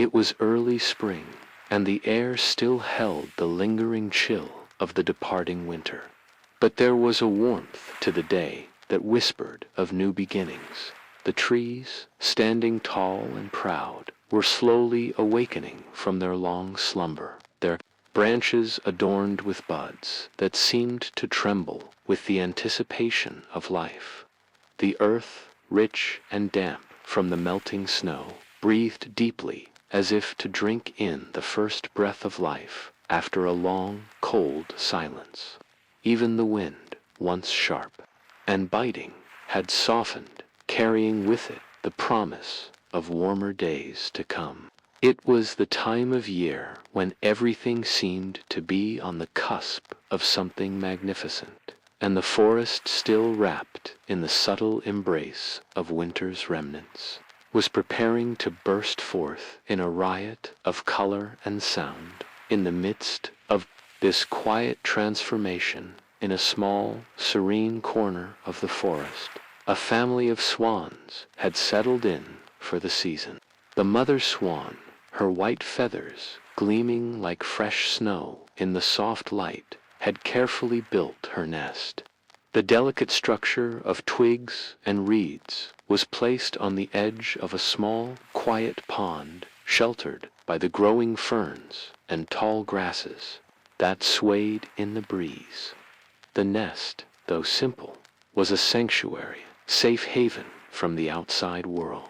It was early spring, and the air still held the lingering chill of the departing winter. But there was a warmth to the day that whispered of new beginnings. The trees, standing tall and proud, were slowly awakening from their long slumber, their branches adorned with buds that seemed to tremble with the anticipation of life. The earth, rich and damp from the melting snow, breathed deeply as if to drink in the first breath of life after a long, cold silence. Even the wind, once sharp and biting, had softened, carrying with it the promise of warmer days to come. It was the time of year when everything seemed to be on the cusp of something magnificent, and the forest, still wrapped in the subtle embrace of winter's remnants, was preparing to burst forth in a riot of color and sound. In the midst of this quiet transformation, in a small, serene corner of the forest, a family of swans had settled in for the season. The mother swan, her white feathers gleaming like fresh snow in the soft light, had carefully built her nest. The delicate structure of twigs and reeds was placed on the edge of a small, quiet pond, sheltered by the growing ferns and tall grasses that swayed in the breeze. The nest, though simple, was a sanctuary, safe haven from the outside world.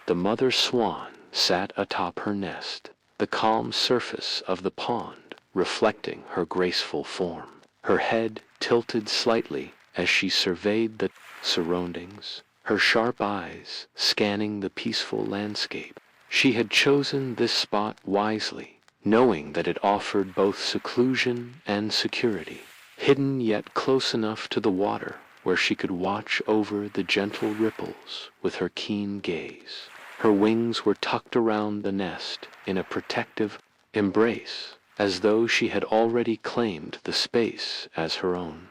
The mother swan sat atop her nest, the calm surface of the pond reflecting her graceful form, her head tilted slightly as she surveyed the surroundings, her sharp eyes scanning the peaceful landscape. She had chosen this spot wisely, knowing that it offered both seclusion and security, hidden yet close enough to the water where she could watch over the gentle ripples with her keen gaze. Her wings were tucked around the nest in a protective embrace, as though she had already claimed the space as her own.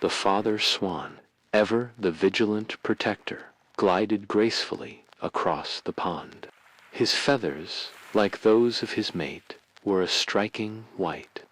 The father swan, ever the vigilant protector, glided gracefully across the pond. His feathers, like those of his mate, were a striking white,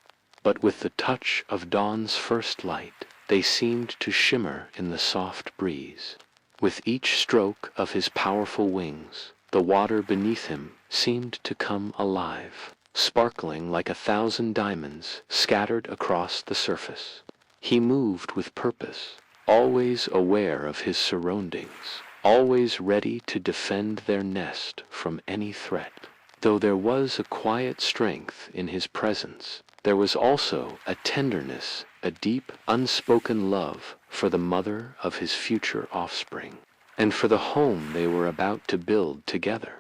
but with the touch of dawn's first light, they seemed to shimmer in the soft breeze. With each stroke of his powerful wings, the water beneath him seemed to come alive, sparkling like 1,000 diamonds scattered across the surface. He moved with purpose, always aware of his surroundings, always ready to defend their nest from any threat. Though there was a quiet strength in his presence, there was also a tenderness, a deep, unspoken love for the mother of his future offspring, and for the home they were about to build together.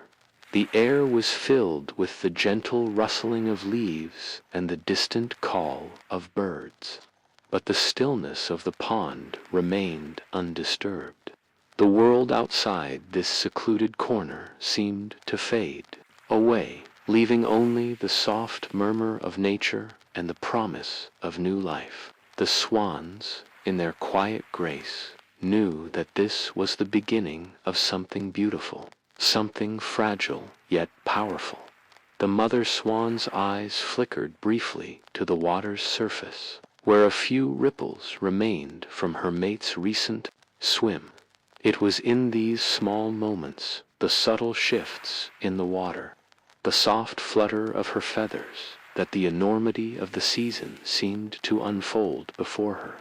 The air was filled with the gentle rustling of leaves and the distant call of birds, but the stillness of the pond remained undisturbed. The world outside this secluded corner seemed to fade away, leaving only the soft murmur of nature and the promise of new life. The swans, in their quiet grace, knew that this was the beginning of something beautiful, something fragile yet powerful. The mother swan's eyes flickered briefly to the water's surface, where a few ripples remained from her mate's recent swim. It was in these small moments, the subtle shifts in the water, the soft flutter of her feathers, that the enormity of the season seemed to unfold before her.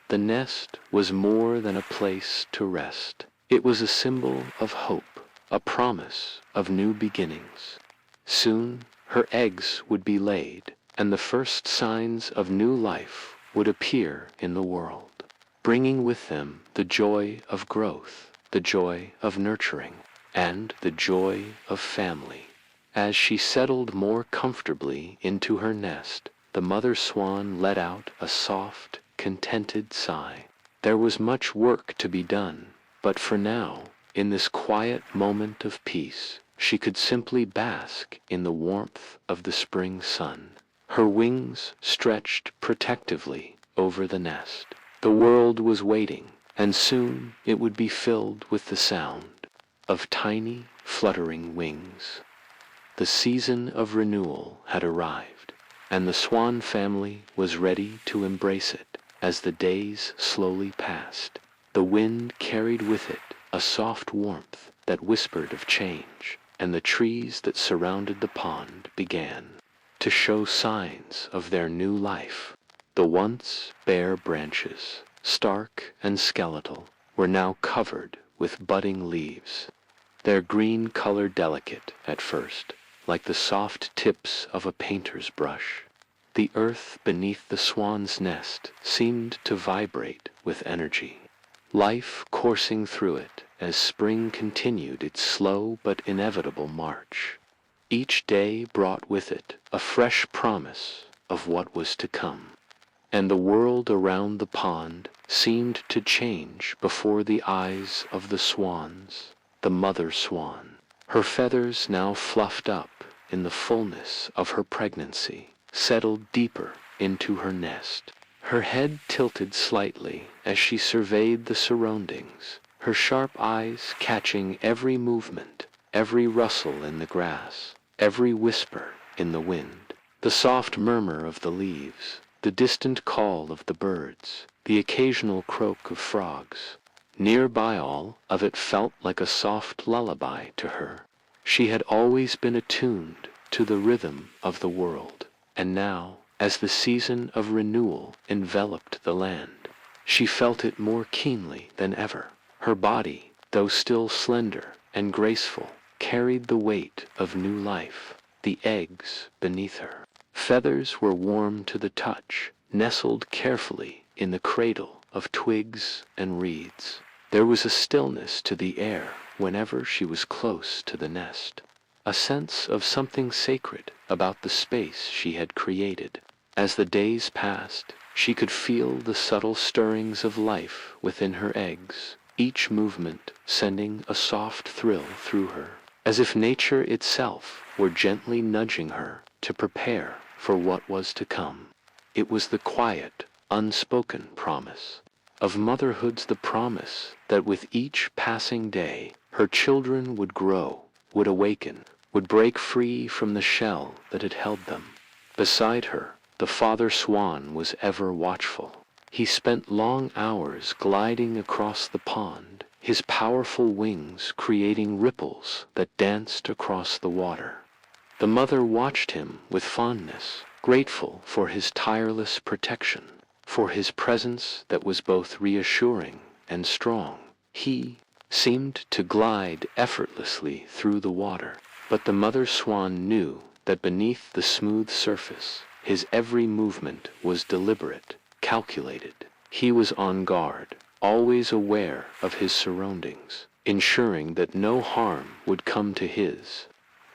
The nest was more than a place to rest. It was a symbol of hope, a promise of new beginnings. Soon her eggs would be laid, and the first signs of new life would appear in the world, bringing with them the joy of growth, the joy of nurturing, and the joy of family. As she settled more comfortably into her nest, the mother swan let out a soft, contented sigh. There was much work to be done, but for now, in this quiet moment of peace, she could simply bask in the warmth of the spring sun. Her wings stretched protectively over the nest. The world was waiting, and soon it would be filled with the sound of tiny, fluttering wings. The season of renewal had arrived, and the Swan family was ready to embrace it. As the days slowly passed, the wind carried with it a soft warmth that whispered of change, and the trees that surrounded the pond began to show signs of their new life. The once bare branches, stark and skeletal, were now covered with budding leaves, their green color delicate at first, like the soft tips of a painter's brush. The earth beneath the swan's nest seemed to vibrate with energy, life coursing through it as spring continued its slow but inevitable march. Each day brought with it a fresh promise of what was to come, and the world around the pond seemed to change before the eyes of the swans. The mother swan, her feathers now fluffed up in the fullness of her pregnancy, settled deeper into her nest, her head tilted slightly as she surveyed the surroundings, her sharp eyes catching every movement, every rustle in the grass, every whisper in the wind, the soft murmur of the leaves, the distant call of the birds, the occasional croak of frogs. Nearby, all of it felt like a soft lullaby to her. She had always been attuned to the rhythm of the world, and now, as the season of renewal enveloped the land, she felt it more keenly than ever. Her body, though still slender and graceful, carried the weight of new life, the eggs beneath her. Feathers were warm to the touch, nestled carefully in the cradle of twigs and reeds. There was a stillness to the air whenever she was close to the nest, a sense of something sacred about the space she had created. As the days passed, she could feel the subtle stirrings of life within her eggs, each movement sending a soft thrill through her, as if nature itself were gently nudging her to prepare for what was to come. It was the quiet, unspoken promise of motherhood's, the promise that with each passing day her children would grow, would awaken, would break free from the shell that had held them. Beside her, the father swan was ever watchful. He spent long hours gliding across the pond, his powerful wings creating ripples that danced across the water. The mother watched him with fondness, grateful for his tireless protection, for his presence that was both reassuring and strong. He seemed to glide effortlessly through the water, but the mother swan knew that beneath the smooth surface, his every movement was deliberate, calculated. He was on guard, always aware of his surroundings, ensuring that no harm would come to his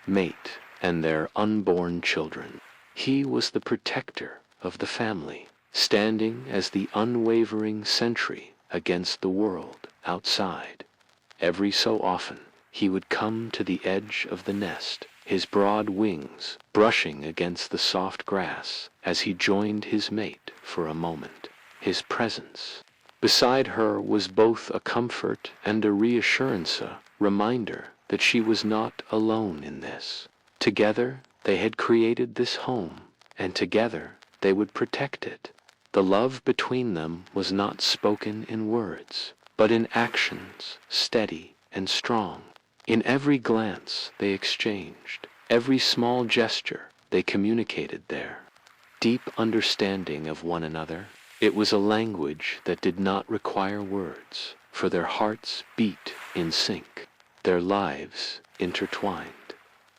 mate and their unborn children. He was the protector of the family, standing as the unwavering sentry against the world outside. Every so often, he would come to the edge of the nest, his broad wings brushing against the soft grass as he joined his mate for a moment. His presence beside her was both a comfort and a reassurance, a reminder that she was not alone in this. Together, they had created this home, and together they would protect it. The love between them was not spoken in words, but in actions, steady and strong. In every glance they exchanged, every small gesture they communicated their deep understanding of one another. It was a language that did not require words, for their hearts beat in sync, their lives intertwined.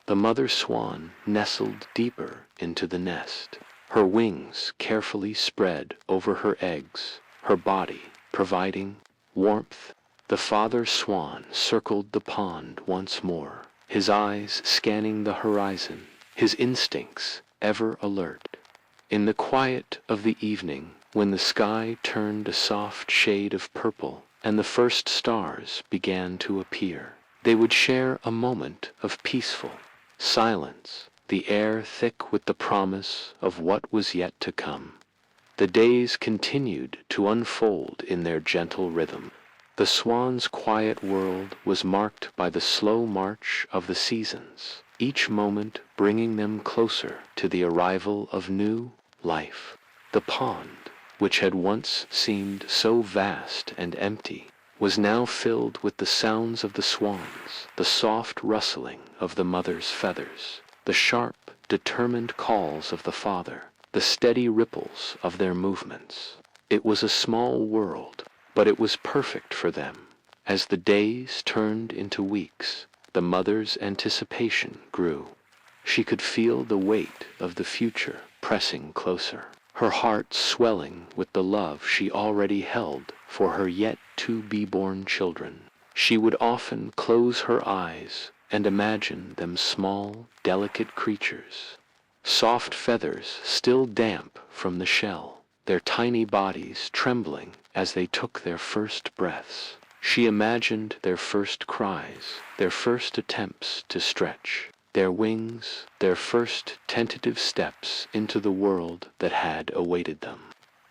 The mother swan nestled deeper into the nest, her wings carefully spread over her eggs, her body providing warmth. The father swan circled the pond once more, his eyes scanning the horizon, his instincts ever alert. In the quiet of the evening, when the sky turned a soft shade of purple and the first stars began to appear, they would share a moment of peaceful silence, the air thick with the promise of what was yet to come. The days continued to unfold in their gentle rhythm. The swan's quiet world was marked by the slow march of the seasons, each moment bringing them closer to the arrival of new life. The pond, which had once seemed so vast and empty, was now filled with the sounds of the swans, the soft rustling of the mother's feathers, the sharp, determined calls of the father, the steady ripples of their movements. It was a small world, but it was perfect for them. As the days turned into weeks, the mother's anticipation grew. She could feel the weight of the future pressing closer, her heart swelling with the love she already held for her yet-to-be-born children. She would often close her eyes and imagine them small, delicate creatures, soft feathers still damp from the shell, their tiny bodies trembling as they took their first breaths. She imagined their first cries, their first attempts to stretch, their wings, their first tentative steps into the world that had awaited them.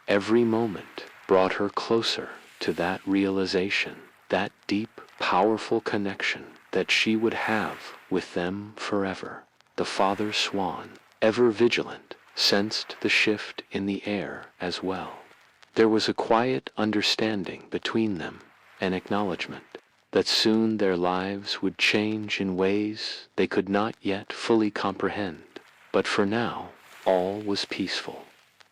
Every moment brought her closer to that realization, that deep, powerful connection that she would have with them forever. The father swan, ever vigilant, sensed the shift in the air as well. There was a quiet understanding between them, an acknowledgement that soon their lives would change in ways they could not yet fully comprehend. But for now, all was peaceful.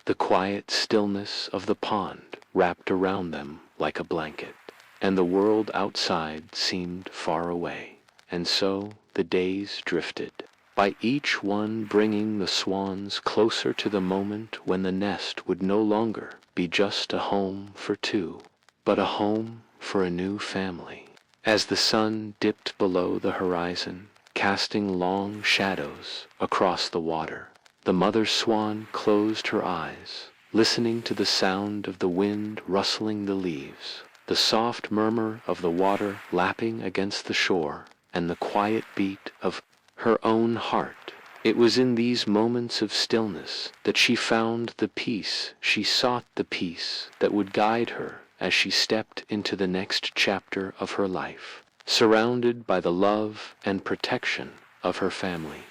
The quiet stillness of the pond wrapped around them like a blanket, and the world outside seemed far away. And so the days drifted, by each one bringing the swans closer to the moment when the nest would no longer be just a home for two, but a home for a new family. As the sun dipped below the horizon, casting long shadows across the water, the mother swan closed her eyes, listening to the sound of the wind rustling the leaves, the soft murmur of the water lapping against the shore, and the quiet beat of her own heart. It was in these moments of stillness that she found the peace she sought, the peace that would guide her as she stepped into the next chapter of her life, surrounded by the love and protection of her family.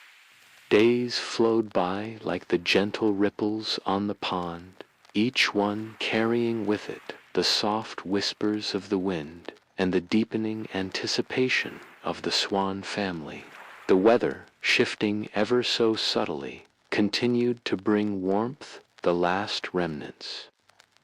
Days flowed by like the gentle ripples on the pond, each one carrying with it the soft whispers of the wind and the deepening anticipation of the swan family. The weather, shifting ever so subtly, continued to bring warmth, the last remnants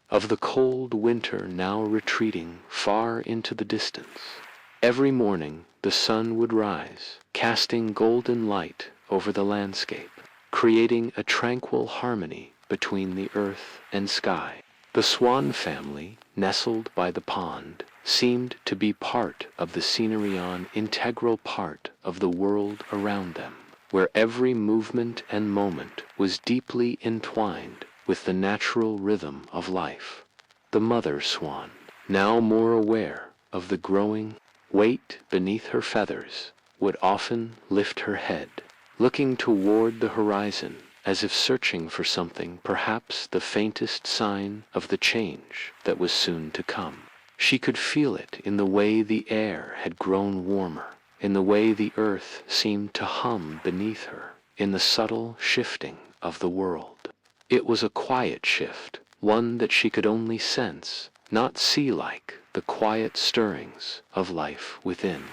of the cold winter now retreating far into the distance. Every morning the sun would rise, casting golden light over the landscape, creating a tranquil harmony between the earth and sky. The swan family, nestled by the pond, seemed to be part of the scenery, an integral part of the world around them, where every movement and moment was deeply entwined with the natural rhythm of life. The mother swan, now more aware of the growing weight beneath her feathers, would often lift her head, looking toward the horizon as if searching for something, perhaps the faintest sign of the change that was soon to come. She could feel it in the way the air had grown warmer, in the way the earth seemed to hum beneath her, in the subtle shifting of the world. It was a quiet shift, one that she could only sense, not see, like the quiet stirrings of life within.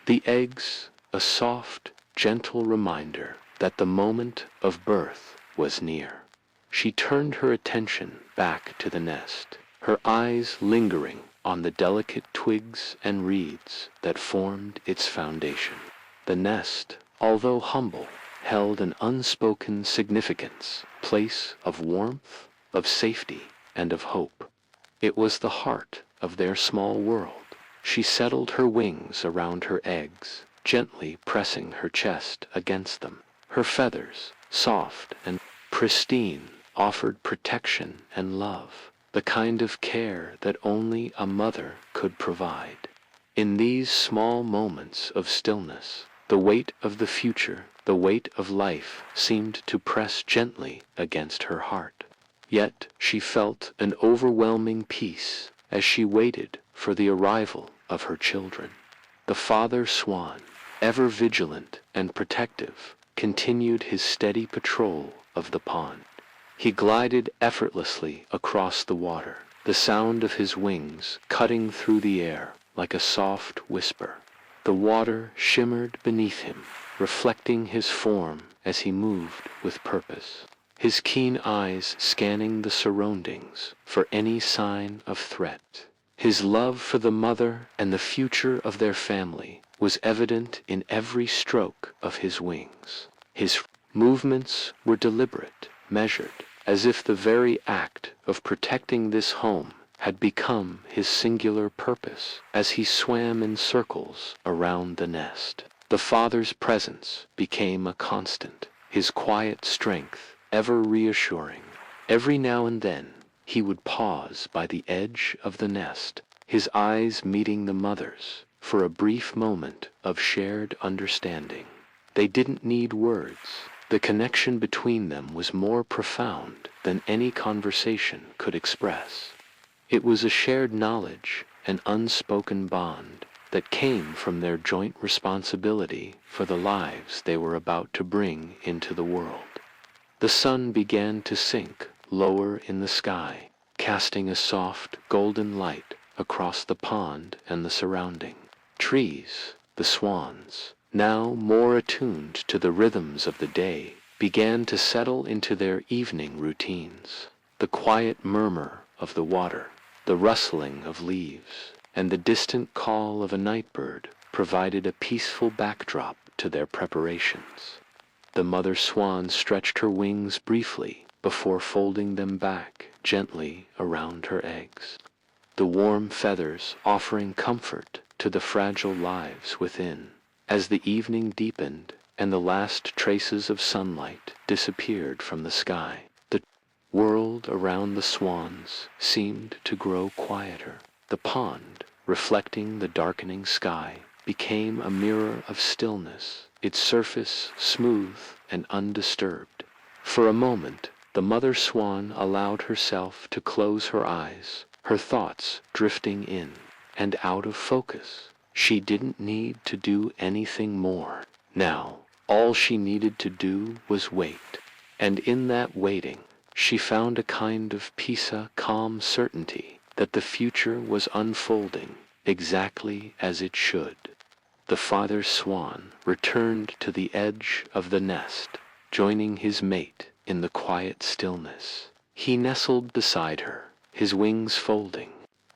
The eggs, a soft, gentle reminder that the moment of birth was near. She turned her attention back to the nest, her eyes lingering on the delicate twigs and reeds that formed its foundation. The nest, although humble, held an unspoken significance, place of warmth, of safety, and of hope. It was the heart of their small world. She settled her wings around her eggs, gently pressing her chest against them. Her feathers, soft and pristine, offered protection and love, the kind of care that only a mother could provide. In these small moments of stillness, the weight of the future, the weight of life, seemed to press gently against her heart. Yet she felt an overwhelming peace as she waited for the arrival of her children. The father swan, ever vigilant and protective, continued his steady patrol of the pond. He glided effortlessly across the water, the sound of his wings cutting through the air like a soft whisper. The water shimmered beneath him, reflecting his form as he moved with purpose, his keen eyes scanning the surroundings for any sign of threat. His love for the mother and the future of their family was evident in every stroke of his wings. His movements were deliberate, measured, as if the very act of protecting this home had become his singular purpose as he swam in circles around the nest. The father's presence became a constant, his quiet strength ever reassuring. Every now and then he would pause by the edge of the nest, his eyes meeting the mother's for a brief moment of shared understanding. They didn't need words. The connection between them was more profound than any conversation could express. It was a shared knowledge, an unspoken bond that came from their joint responsibility for the lives they were about to bring into the world. The sun began to sink lower in the sky, casting a soft golden light across the pond and the surrounding trees. The swans, now more attuned to the rhythms of the day, began to settle into their evening routines. The quiet murmur of the water, the rustling of leaves, and the distant call of a nightbird provided a peaceful backdrop to their preparations. The mother swan stretched her wings briefly before folding them back gently around her eggs, the warm feathers offering comfort to the fragile lives within. As the evening deepened and the last traces of sunlight disappeared from the sky, the world around the swans seemed to grow quieter. The pond, reflecting the darkening sky, became a mirror of stillness, its surface smooth and undisturbed. For a moment, the mother swan allowed herself to close her eyes, her thoughts drifting in and out of focus. She didn't need to do anything more. Now, all she needed to do was wait. And in that waiting, she found a kind of calm certainty that the future was unfolding exactly as it should. The father swan returned to the edge of the nest, joining his mate in the quiet stillness. He nestled beside her, his wings folding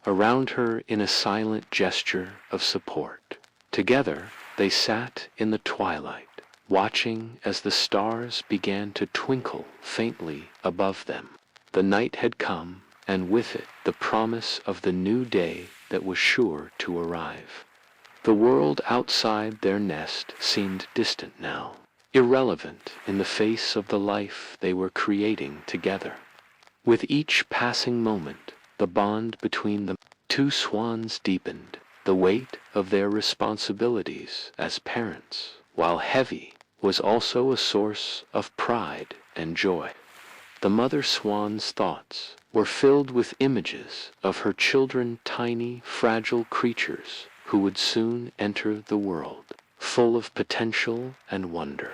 around her in a silent gesture of support. Together, they sat in the twilight, watching as the stars began to twinkle faintly above them. The night had come, and with it the promise of the new day that was sure to arrive. The world outside their nest seemed distant now, irrelevant in the face of the life they were creating together. With each passing moment, the bond between the two swans deepened. The weight of their responsibilities as parents, while heavy, was also a source of pride and joy. The mother swan's thoughts were filled with images of her children, tiny, fragile creatures who would soon enter the world, full of potential and wonder.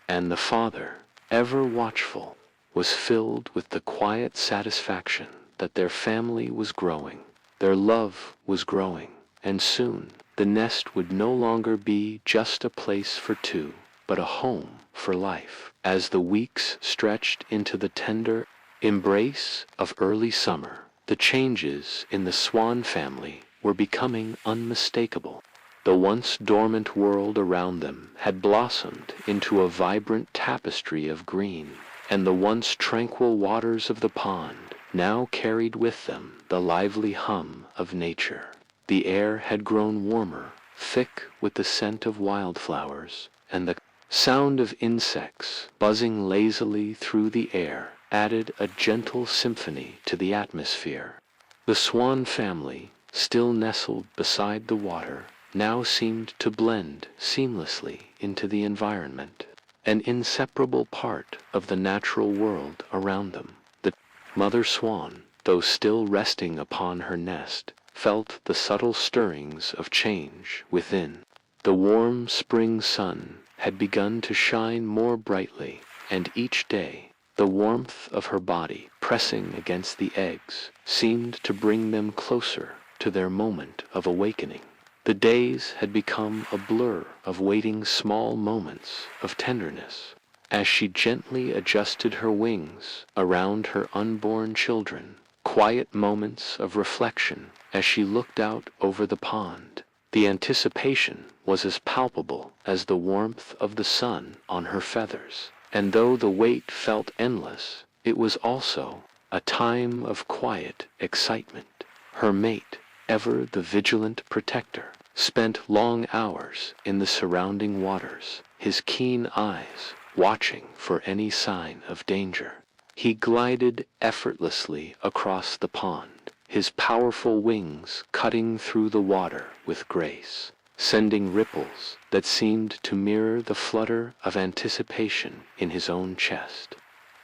And the father, ever watchful, was filled with the quiet satisfaction that their family was growing, their love was growing, and soon the nest would no longer be just a place for two, but a home for life. As the weeks stretched into the tender embrace of early summer, the changes in the swan family were becoming unmistakable. The once dormant world around them had blossomed into a vibrant tapestry of green, and the once tranquil waters of the pond now carried with them the lively hum of nature. The air had grown warmer, thick with the scent of wildflowers, and the sound of insects buzzing lazily through the air added a gentle symphony to the atmosphere. The swan family, still nestled beside the water, now seemed to blend seamlessly into the environment, an inseparable part of the natural world around them. The mother swan, though still resting upon her nest, felt the subtle stirrings of change within. The warm spring sun had begun to shine more brightly, and each day the warmth of her body pressing against the eggs seemed to bring them closer to their moment of awakening. The days had become a blur of waiting small moments of tenderness. As she gently adjusted her wings around her unborn children, quiet moments of reflection as she looked out over the pond. The anticipation was as palpable as the warmth of the sun on her feathers, and though the wait felt endless, it was also a time of quiet excitement. Her mate, ever the vigilant protector, spent long hours in the surrounding waters, his keen eyes watching for any sign of danger. He glided effortlessly across the pond, his powerful wings cutting through the water with grace, sending ripples that seemed to mirror the flutter of anticipation in his own chest.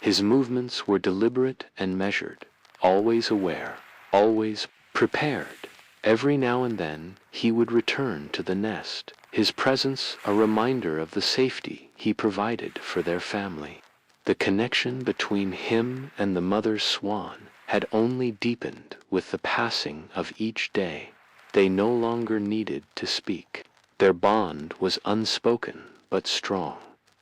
His movements were deliberate and measured, always aware, always prepared. Every now and then he would return to the nest, his presence a reminder of the safety he provided for their family. The connection between him and the mother swan had only deepened with the passing of each day. They no longer needed to speak. Their bond was unspoken but strong.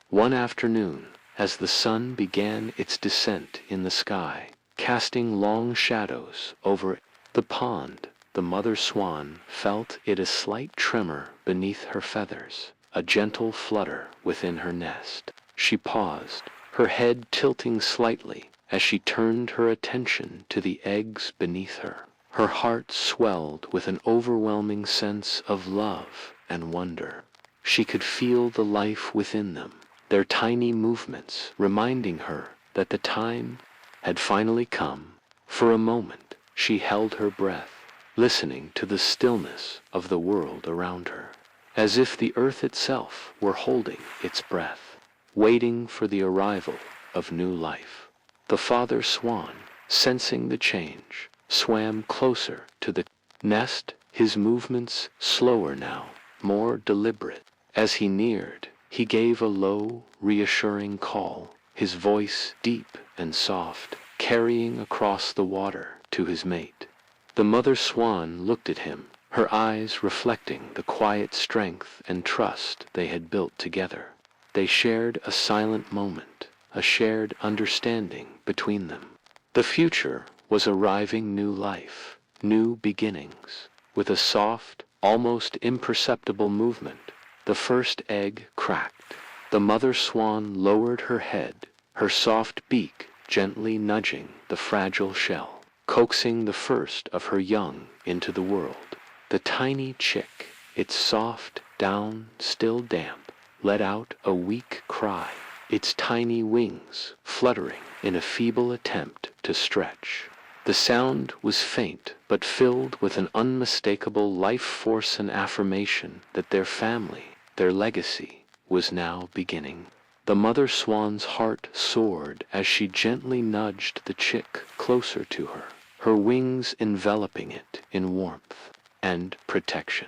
One afternoon, as the sun began its descent in the sky, casting long shadows over the pond, the mother swan felt it a slight tremor beneath her feathers, a gentle flutter within her nest. She paused, her head tilting slightly as she turned her attention to the eggs beneath her. Her heart swelled with an overwhelming sense of love and wonder. She could feel the life within them, their tiny movements reminding her that the time had finally come. For a moment she held her breath, listening to the stillness of the world around her, as if the earth itself were holding its breath, waiting for the arrival of new life. The father swan, sensing the change, swam closer to the nest, his movements slower now, more deliberate. As he neared, he gave a low, reassuring call, his voice deep and soft, carrying across the water to his mate. The mother swan looked at him, her eyes reflecting the quiet strength and trust they had built together. They shared a silent moment, a shared understanding between them. The future was arriving, new life, new beginnings. With a soft, almost imperceptible movement, the first egg cracked. The mother swan lowered her head, her soft beak gently nudging the fragile shell, coaxing the first of her young into the world. The tiny chick, its soft down still damp, let out a weak cry, its tiny wings fluttering in a feeble attempt to stretch. The sound was faint, but filled with an unmistakable life force and affirmation that their family, their legacy, was now beginning. The mother swan's heart soared as she gently nudged the chick closer to her, her wings enveloping it in warmth and protection.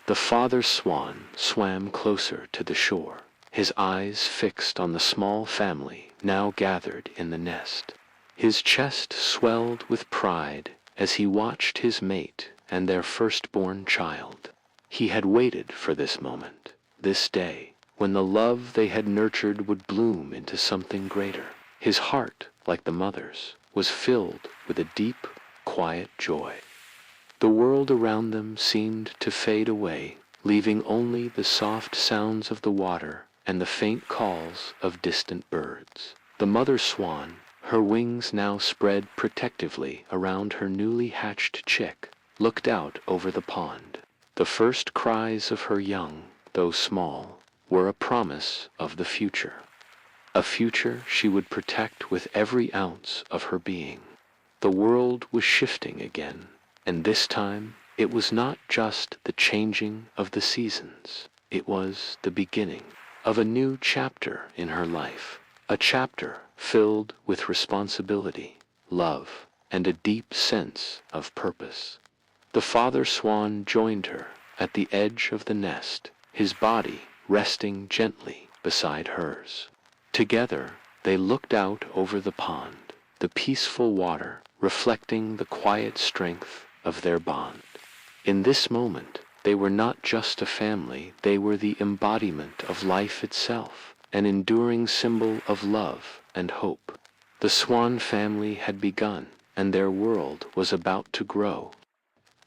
The father swan swam closer to the shore, his eyes fixed on the small family now gathered in the nest. His chest swelled with pride as he watched his mate and their firstborn child. He had waited for this moment, this day, when the love they had nurtured would bloom into something greater. His heart, like the mother's, was filled with a deep, quiet joy. The world around them seemed to fade away, leaving only the soft sounds of the water and the faint calls of distant birds. The mother swan, her wings now spread protectively around her newly hatched chick, looked out over the pond. The first cries of her young, though small, were a promise of the future, a future she would protect with every ounce of her being. The world was shifting again, and this time it was not just the changing of the seasons, it was the beginning of a new chapter in her life, a chapter filled with responsibility, love, and a deep sense of purpose. The father swan joined her at the edge of the nest, his body resting gently beside hers. Together, they looked out over the pond, the peaceful water reflecting the quiet strength of their bond. In this moment, they were not just a family, they were the embodiment of life itself, an enduring symbol of love and hope. The Swan family had begun, and their world was about to grow.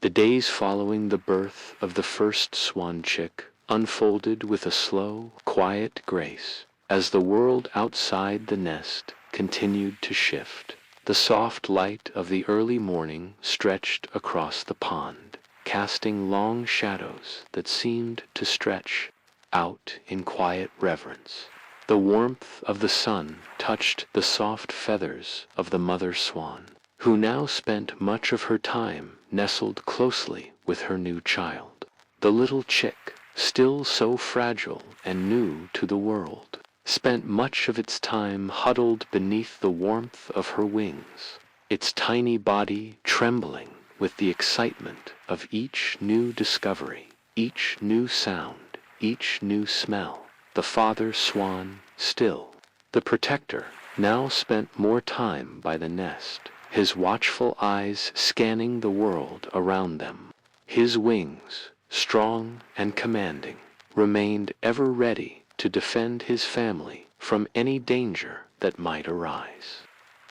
The days following the birth of the first swan chick unfolded with a slow, quiet grace as the world outside the nest continued to shift. The soft light of the early morning stretched across the pond, casting long shadows that seemed to stretch out in quiet reverence. The warmth of the sun touched the soft feathers of the mother swan, who now spent much of her time nestled closely with her new child. The little chick, still so fragile and new to the world, spent much of its time huddled beneath the warmth of her wings, its tiny body trembling with the excitement of each new discovery, each new sound, each new smell. The father swan, still the protector, now spent more time by the nest, his watchful eyes scanning the world around them. His wings, strong and commanding, remained ever ready to defend his family from any danger that might arise.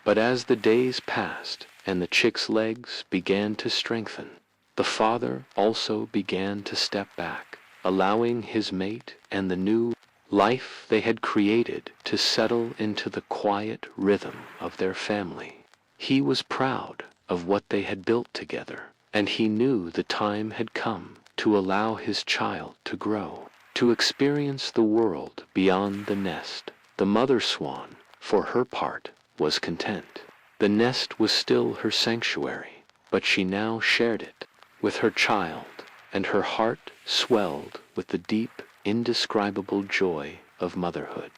But as the days passed and the chick's legs began to strengthen, the father also began to step back, allowing his mate and the new life they had created to settle into the quiet rhythm of their family. He was proud of what they had built together, and he knew the time had come to allow his child to grow, to experience the world beyond the nest. The mother swan, for her part, was content. The nest was still her sanctuary, but she now shared it with her child, and her heart swelled with the deep, indescribable joy of motherhood.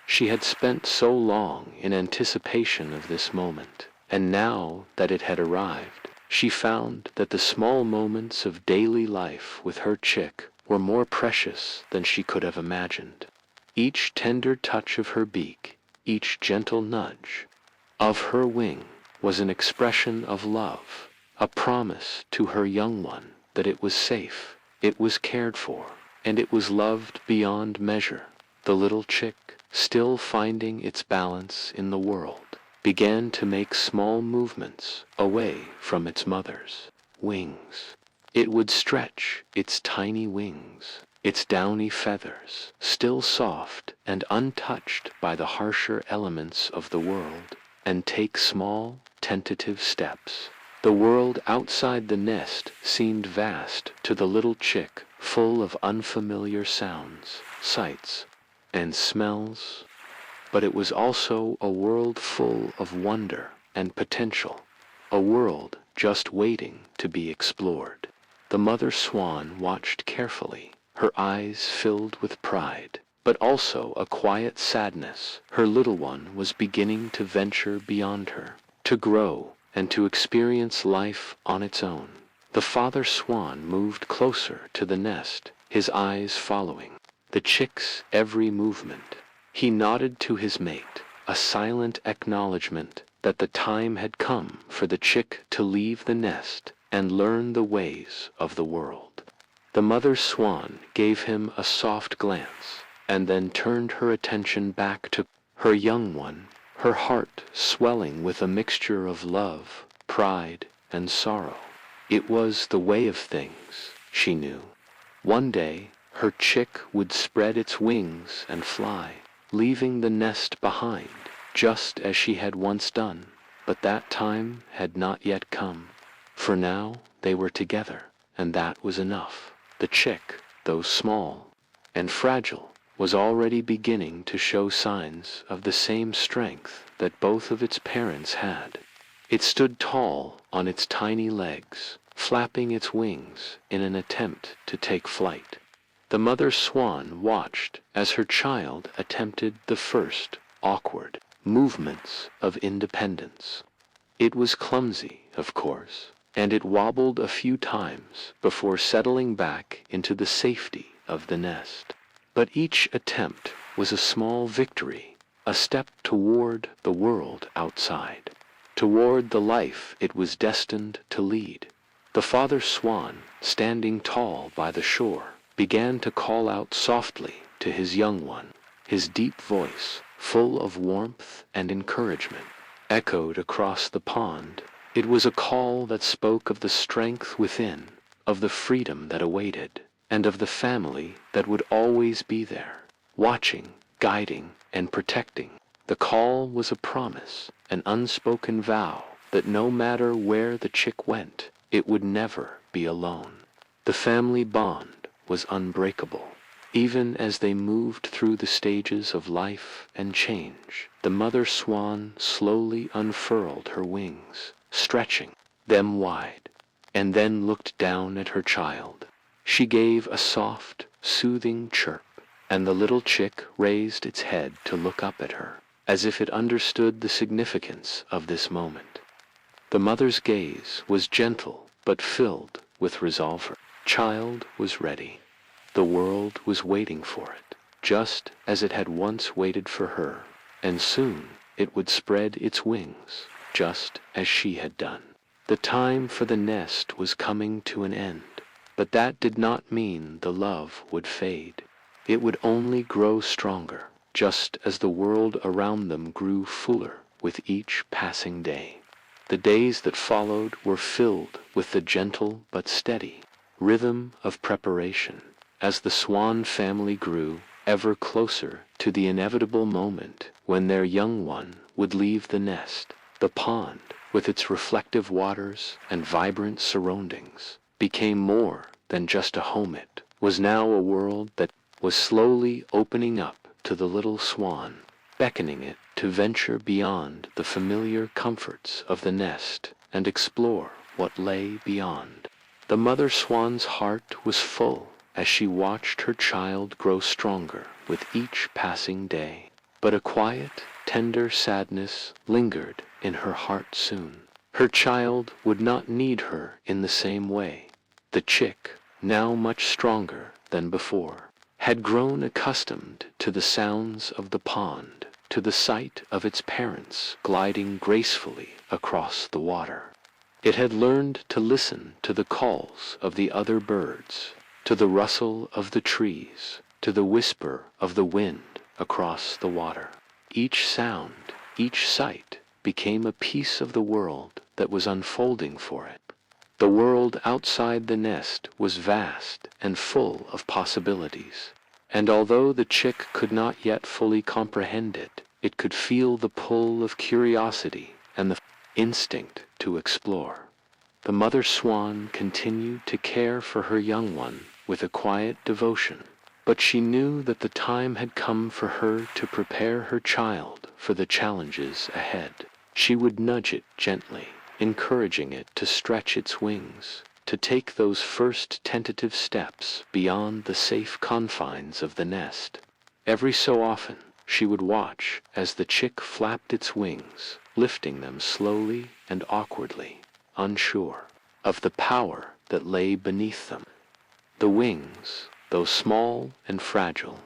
She had spent so long in anticipation of this moment, and now that it had arrived, she found that the small moments of daily life with her chick were more precious than she could have imagined. Each tender touch of her beak, each gentle nudge of her wing was an expression of love, a promise to her young one that it was safe, it was cared for, and it was loved beyond measure. The little chick, still finding its balance in the world, began to make small movements away from its mother's wings. It would stretch its tiny wings, its downy feathers, still soft and untouched by the harsher elements of the world, and take small, tentative steps. The world outside the nest seemed vast to the little chick, full of unfamiliar sounds, sights, and smells, but it was also a world full of wonder and potential, a world just waiting to be explored. The mother swan watched carefully, her eyes filled with pride, but also a quiet sadness. Her little one was beginning to venture beyond her, to grow and to experience life on its own. The father swan moved closer to the nest, his eyes following the chick's every movement. He nodded to his mate, a silent acknowledgement that the time had come for the chick to leave the nest and learn the ways of the world. The mother swan gave him a soft glance, and then turned her attention back to her young one, her heart swelling with a mixture of love, pride, and sorrow. It was the way of things, she knew. One day, her chick would spread its wings and fly, leaving the nest behind, just as she had once done. But that time had not yet come. For now, they were together, and that was enough. The chick, though small and fragile, was already beginning to show signs of the same strength that both of its parents had. It stood tall on its tiny legs, flapping its wings in an attempt to take flight. The mother swan watched as her child attempted the first awkward movements of independence. It was clumsy, of course, and it wobbled a few times before settling back into the safety of the nest. But each attempt was a small victory, a step toward the world outside, toward the life it was destined to lead. The father swan, standing tall by the shore, began to call out softly to his young one. His deep voice, full of warmth and encouragement, echoed across the pond. It was a call that spoke of the strength within, of the freedom that awaited, and of the family that would always be there, watching, guiding, and protecting. The call was a promise, an unspoken vow that no matter where the chick went, it would never be alone. The family bond was unbreakable. Even as they moved through the stages of life and change, the mother swan slowly unfurled her wings, stretching them wide, and then looked down at her child. She gave a soft, soothing chirp, and the little chick raised its head to look up at her, as if it understood the significance of this moment. The mother's gaze was gentle but filled with resolve. Her child was ready. The world was waiting for it, just as it had once waited for her, and soon it would spread its wings, just as she had done. The time for the nest was coming to an end, but that did not mean the love would fade. It would only grow stronger, just as the world around them grew fuller with each passing day. The days that followed were filled with the gentle but steady rhythm of preparation, as the swan family grew ever closer to the inevitable moment when their young one would leave the nest. The pond, with its reflective waters and vibrant surroundings, became more than just a home. It was now a world that was slowly opening up to the little swan, beckoning it to venture beyond the familiar comforts of the nest and explore what lay beyond. The mother swan's heart was full as she watched her child grow stronger with each passing day. But a quiet, tender sadness lingered in her heart soon. Her child would not need her in the same way. The chick, now much stronger than before, had grown accustomed to the sounds of the pond, to the sight of its parents gliding gracefully across the water. It had learned to listen to the calls of the other birds, to the rustle of the trees, to the whisper of the wind across the water. Each sound, each sight became a piece of the world that was unfolding for it. The world outside the nest was vast and full of possibilities, and although the chick could not yet fully comprehend it, it could feel the pull of curiosity and the instinct to explore. The mother swan continued to care for her young one with a quiet devotion, but she knew that the time had come for her to prepare her child for the challenges ahead. She would nudge it gently, encouraging it to stretch its wings, to take those first tentative steps beyond the safe confines of the nest. Every so often, she would watch as the chick flapped its wings, lifting them slowly and awkwardly, unsure of the power that lay beneath them. The wings, though small and fragile,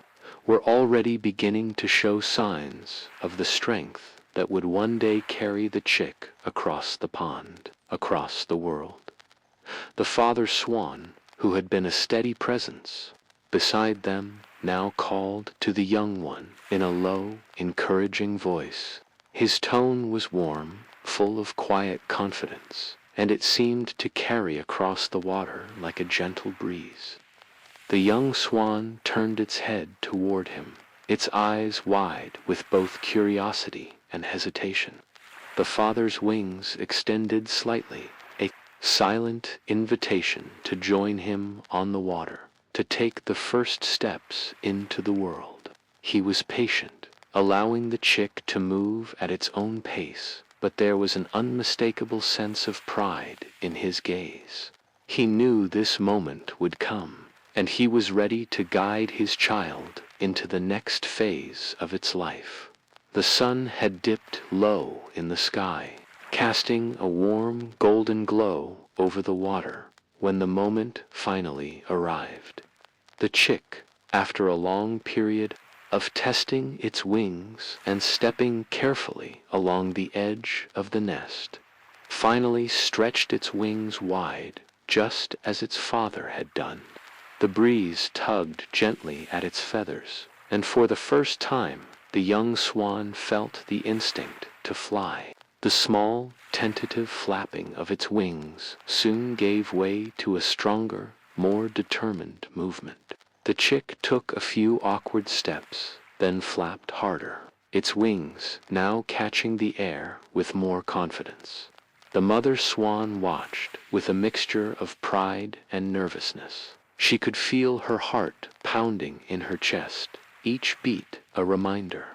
were already beginning to show signs of the strength that would one day carry the chick across the pond, across the world. The father swan, who had been a steady presence beside them, now called to the young one in a low, encouraging voice. His tone was warm, full of quiet confidence, and it seemed to carry across the water like a gentle breeze. The young swan turned its head toward him, its eyes wide with both curiosity and hesitation. The father's wings extended slightly, a silent invitation to join him on the water, to take the first steps into the world. He was patient, allowing the chick to move at its own pace, but there was an unmistakable sense of pride in his gaze. He knew this moment would come, and he was ready to guide his child into the next phase of its life. The sun had dipped low in the sky, casting a warm golden glow over the water when the moment finally arrived. The chick, After a long period of testing its wings and stepping carefully along the edge of the nest, finally stretched its wings wide, just as its father had done. The breeze tugged gently at its feathers, and for the first time the young swan felt the instinct to fly. The small, tentative flapping of its wings soon gave way to a stronger, more determined movement. The chick took a few awkward steps, then flapped harder, its wings now catching the air with more confidence. The mother swan watched with a mixture of pride and nervousness. She could feel her heart pounding in her chest, each beat a reminder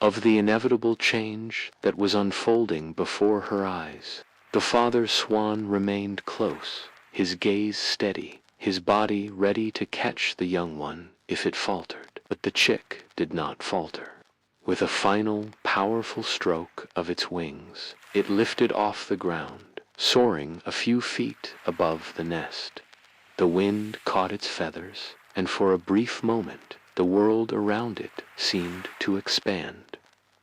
of the inevitable change that was unfolding before her eyes. The father swan remained close, his gaze steady, his body ready to catch the young one if it faltered. But the chick did not falter. With a final, powerful stroke of its wings, it lifted off the ground, soaring a few feet above the nest. The wind caught its feathers, and for a brief moment the world around it seemed to expand.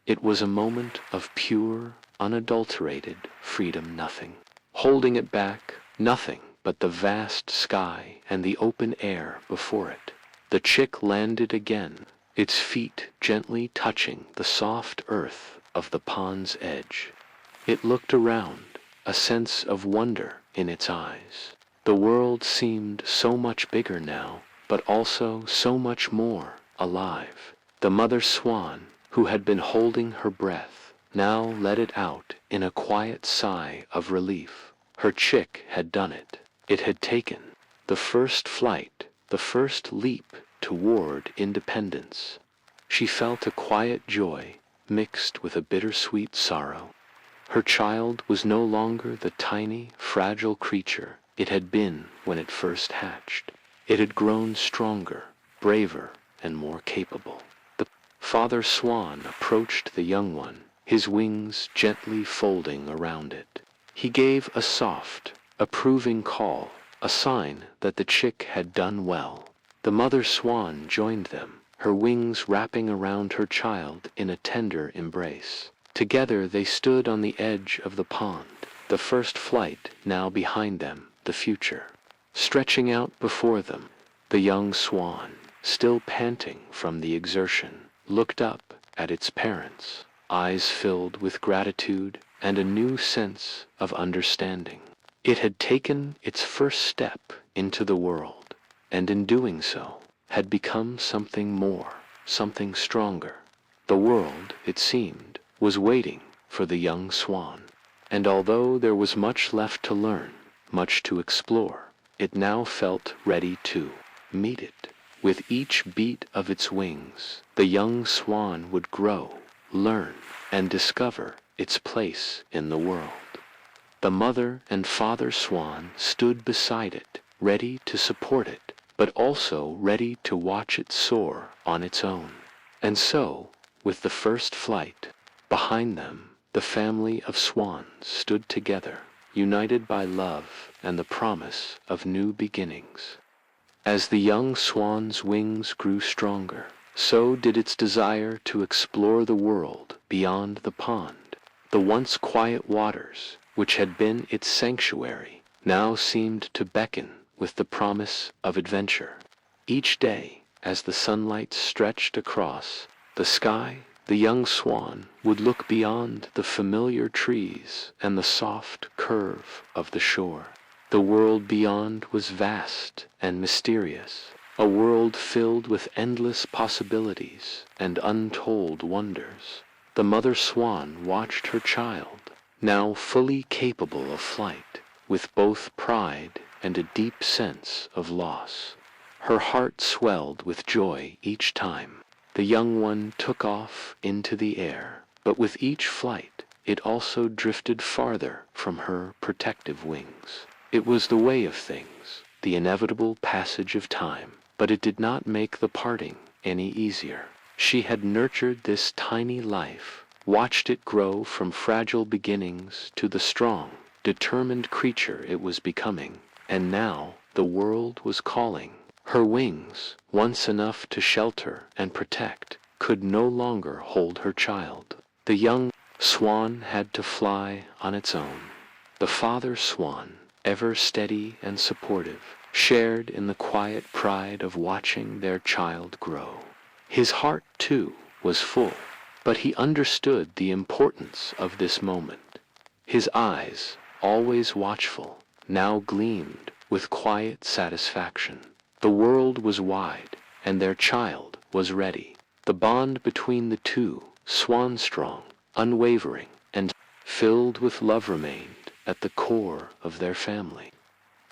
It was a moment of pure, unadulterated freedom. Nothing holding it back, nothing but the vast sky and the open air before it. The chick landed again, its feet gently touching the soft earth of the pond's edge. It looked around, a sense of wonder in its eyes. The world seemed so much bigger now, but also so much more alive. The mother swan, who had been holding her breath, now let it out in a quiet sigh of relief. Her chick had done it. It had taken the first flight, the first leap toward independence. She felt a quiet joy mixed with a bittersweet sorrow. Her child was no longer the tiny, fragile creature it had been when it first hatched. It had grown stronger, braver, and more capable. The father swan approached the young one, his wings gently folding around it. He gave a soft, approving call, a sign that the chick had done well. The mother swan joined them, her wings wrapping around her child in a tender embrace. Together they stood on the edge of the pond, the first flight now behind them, the future. Stretching out before them, the young swan, still panting from the exertion, looked up at its parents, eyes filled with gratitude and a new sense of understanding. It had taken its first step into the world, and in doing so, had become something more, something stronger. The world, it seemed, was waiting for the young swan, and although there was much left to learn, much to explore, it now felt ready to meet it. With each beat of its wings, the young swan would grow, learn, and discover its place in the world. The mother and father swan stood beside it, ready to support it, but also ready to watch it soar on its own. And so, with the first flight, behind them, the family of swans stood together, united by love and the promise of new beginnings. As the young swan's wings grew stronger, so did its desire to explore the world beyond the pond. The once quiet waters, which had been its sanctuary, now seemed to beckon with the promise of adventure. Each day, as the sunlight stretched across the sky, the young swan would look beyond the familiar trees and the soft curve of the shore. The world beyond was vast and mysterious, a world filled with endless possibilities and untold wonders. The mother swan watched her child, now fully capable of flight, with both pride and a deep sense of loss. Her heart swelled with joy each time the young one took off into the air, but with each flight it also drifted farther from her protective wings. It was the way of things, the inevitable passage of time, but it did not make the parting any easier. She had nurtured this tiny life, watched it grow from fragile beginnings to the strong, determined creature it was becoming, and now the world was calling. Her wings, once enough to shelter and protect, could no longer hold her child. The young swan had to fly on its own. The father swan, ever steady and supportive, shared in the quiet pride of watching their child grow. His heart, too, was full, but he understood the importance of this moment. His eyes, always watchful, now gleamed with quiet satisfaction. The world was wide, and their child was ready. The bond between the two, swan-strong, unwavering, and filled with love, remained at the core of their family.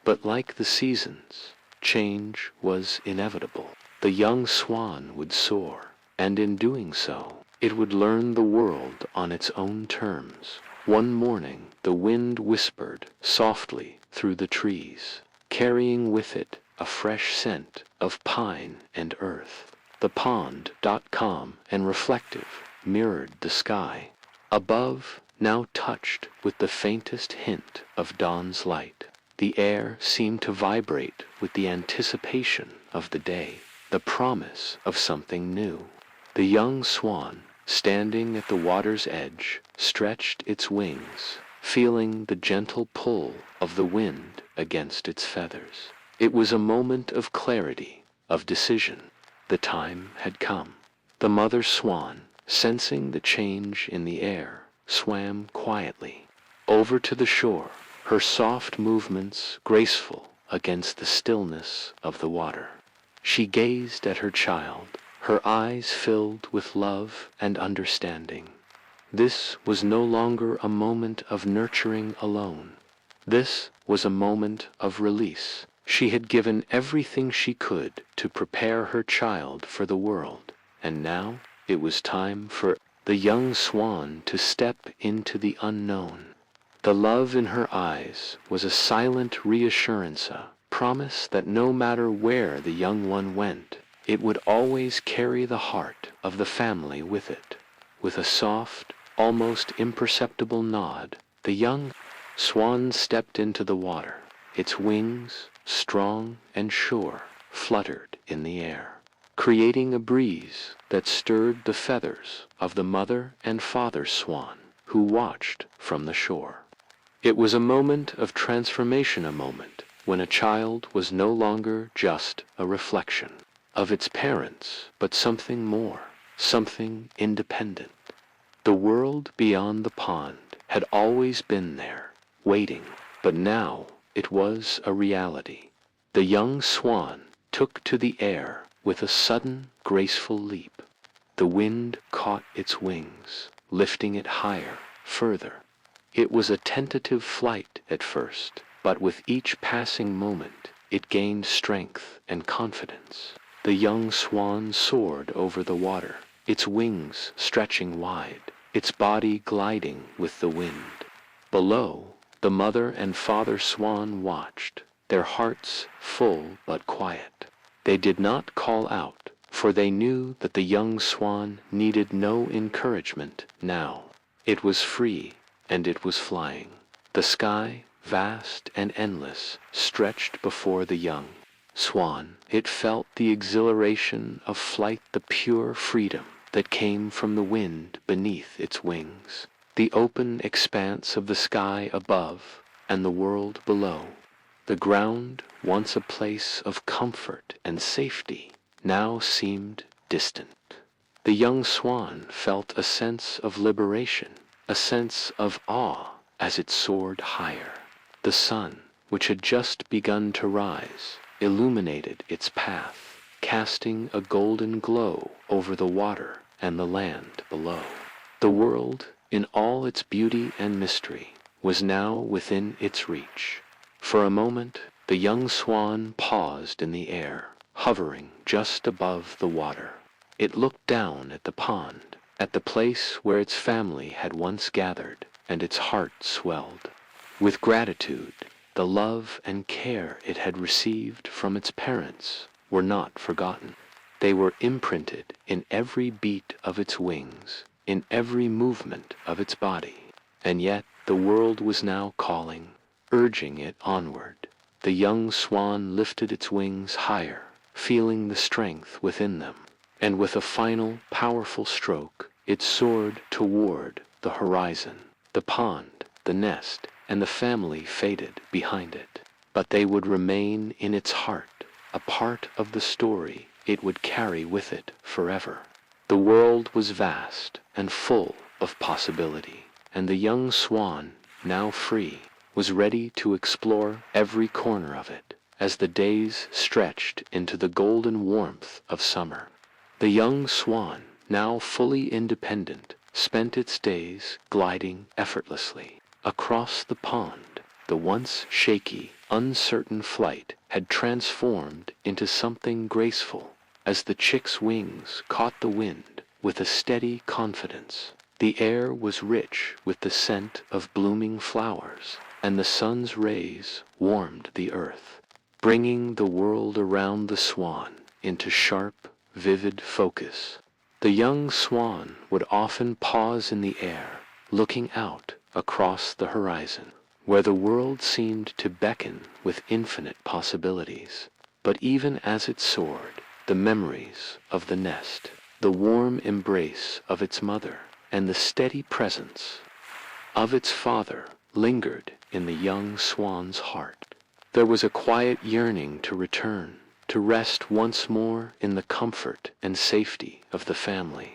But like the seasons, change was inevitable. The young swan would soar, and in doing so, it would learn the world on its own terms. One morning, the wind whispered softly through the trees, carrying with it a fresh scent of pine and earth. The pond, calm and reflective, mirrored the sky. Above, now touched with the faintest hint of dawn's light. The air seemed to vibrate with the anticipation of the day, the promise of something new. The young swan, standing at the water's edge, stretched its wings, feeling the gentle pull of the wind against its feathers. It was a moment of clarity, of decision. The time had come. The mother swan, sensing the change in the air, swam quietly over to the shore, her soft movements graceful against the stillness of the water. She gazed at her child, her eyes filled with love and understanding. This was no longer a moment of nurturing alone. This was a moment of release. She had given everything she could to prepare her child for the world, and now it was time for the young swan to step into the unknown. The love in her eyes was a silent reassurance, a promise that no matter where the young one went, it would always carry the heart of the family with it. With a soft, almost imperceptible nod, the young swan stepped into the water. Its wings, strong and sure, fluttered in the air, creating a breeze that stirred the feathers of the mother and father swan who watched from the shore. It was a moment of transformation, a moment when a child was no longer just a reflection of its parents, but something more, something independent. The world beyond the pond had always been there, waiting, but now it was a reality. The young swan took to the air with a sudden, graceful leap. The wind caught its wings, lifting it higher, further. It was a tentative flight at first, but with each passing moment, it gained strength and confidence. The young swan soared over the water, its wings stretching wide, its body gliding with the wind. Below, the mother and father swan watched, their hearts full but quiet. They did not call out, for they knew that the young swan needed no encouragement now. It was free, and it was flying. The sky, vast and endless, stretched before the young swan. It felt the exhilaration of flight, the pure freedom that came from the wind beneath its wings, the open expanse of the sky above and the world below. The ground, once a place of comfort and safety, now seemed distant. The young swan felt a sense of liberation, a sense of awe as it soared higher. The sun, which had just begun to rise, illuminated its path, casting a golden glow over the water and the land below. The world, in all its beauty and mystery, was now within its reach. For a moment, the young swan paused in the air, hovering just above the water. It looked down at the pond, at the place where its family had once gathered, and its heart swelled. With gratitude, the love and care it had received from its parents were not forgotten. They were imprinted in every beat of its wings, in every movement of its body. And yet the world was now calling, urging it onward. The young swan lifted its wings higher, feeling the strength within them, and with a final, powerful stroke, it soared toward the horizon. The pond, the nest, and the family faded behind it, but they would remain in its heart, a part of the story it would carry with it forever. The world was vast and full of possibility, and the young swan, now free, was ready to explore every corner of it as the days stretched into the golden warmth of summer. The young swan, now fully independent, spent its days gliding effortlessly across the pond. The once shaky, uncertain flight had transformed into something graceful as the chick's wings caught the wind with a steady confidence. The air was rich with the scent of blooming flowers, and the sun's rays warmed the earth, bringing the world around the swan into sharp, vivid focus. The young swan would often pause in the air, looking out across the horizon, where the world seemed to beckon with infinite possibilities. But even as it soared, the memories of the nest, the warm embrace of its mother, and the steady presence of its father lingered in the young swan's heart. There was a quiet yearning to return, to rest once more in the comfort and safety of the family.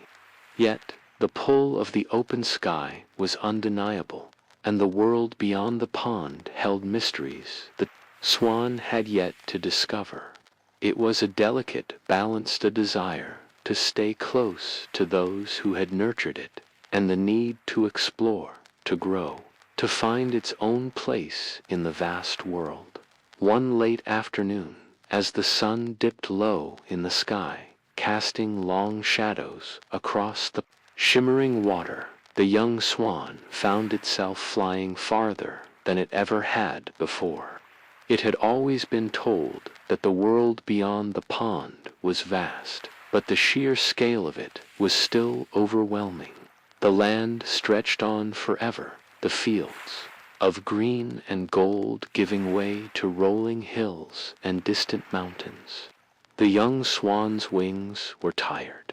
Yet the pull of the open sky was undeniable, and the world beyond the pond held mysteries the swan had yet to discover. It was a delicate, balanced desire to stay close to those who had nurtured it, and the need to explore, to grow, to find its own place in the vast world. One late afternoon, as the sun dipped low in the sky, casting long shadows across the shimmering water, the young swan found itself flying farther than it ever had before. It had always been told that the world beyond the pond was vast, but the sheer scale of it was still overwhelming. The land stretched on forever, the fields of green and gold giving way to rolling hills and distant mountains. The young swan's wings were tired,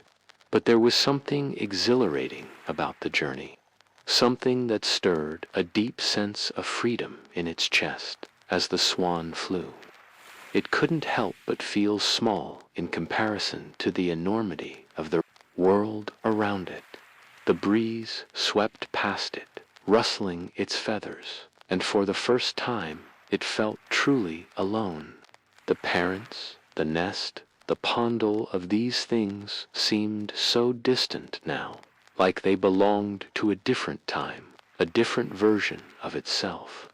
but there was something exhilarating about the journey, something that stirred a deep sense of freedom in its chest as the swan flew. It couldn't help but feel small in comparison to the enormity of the world around it. The breeze swept past it, rustling its feathers, and for the first time it felt truly alone. The parents, the nest, the pondal of these things seemed so distant now, like they belonged to a different time, a different version of itself.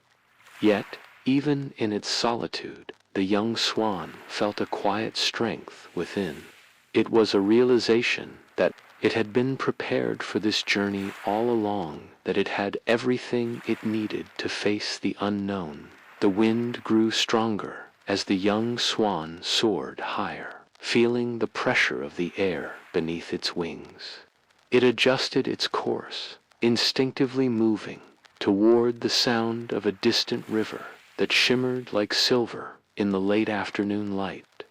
Yet, even in its solitude, the young swan felt a quiet strength within. It was a realization that it had been prepared for this journey all along, that it had everything it needed to face the unknown. The wind grew stronger as the young swan soared higher, feeling the pressure of the air beneath its wings. It adjusted its course, instinctively moving toward the sound of a distant river that shimmered like silver in the late afternoon light.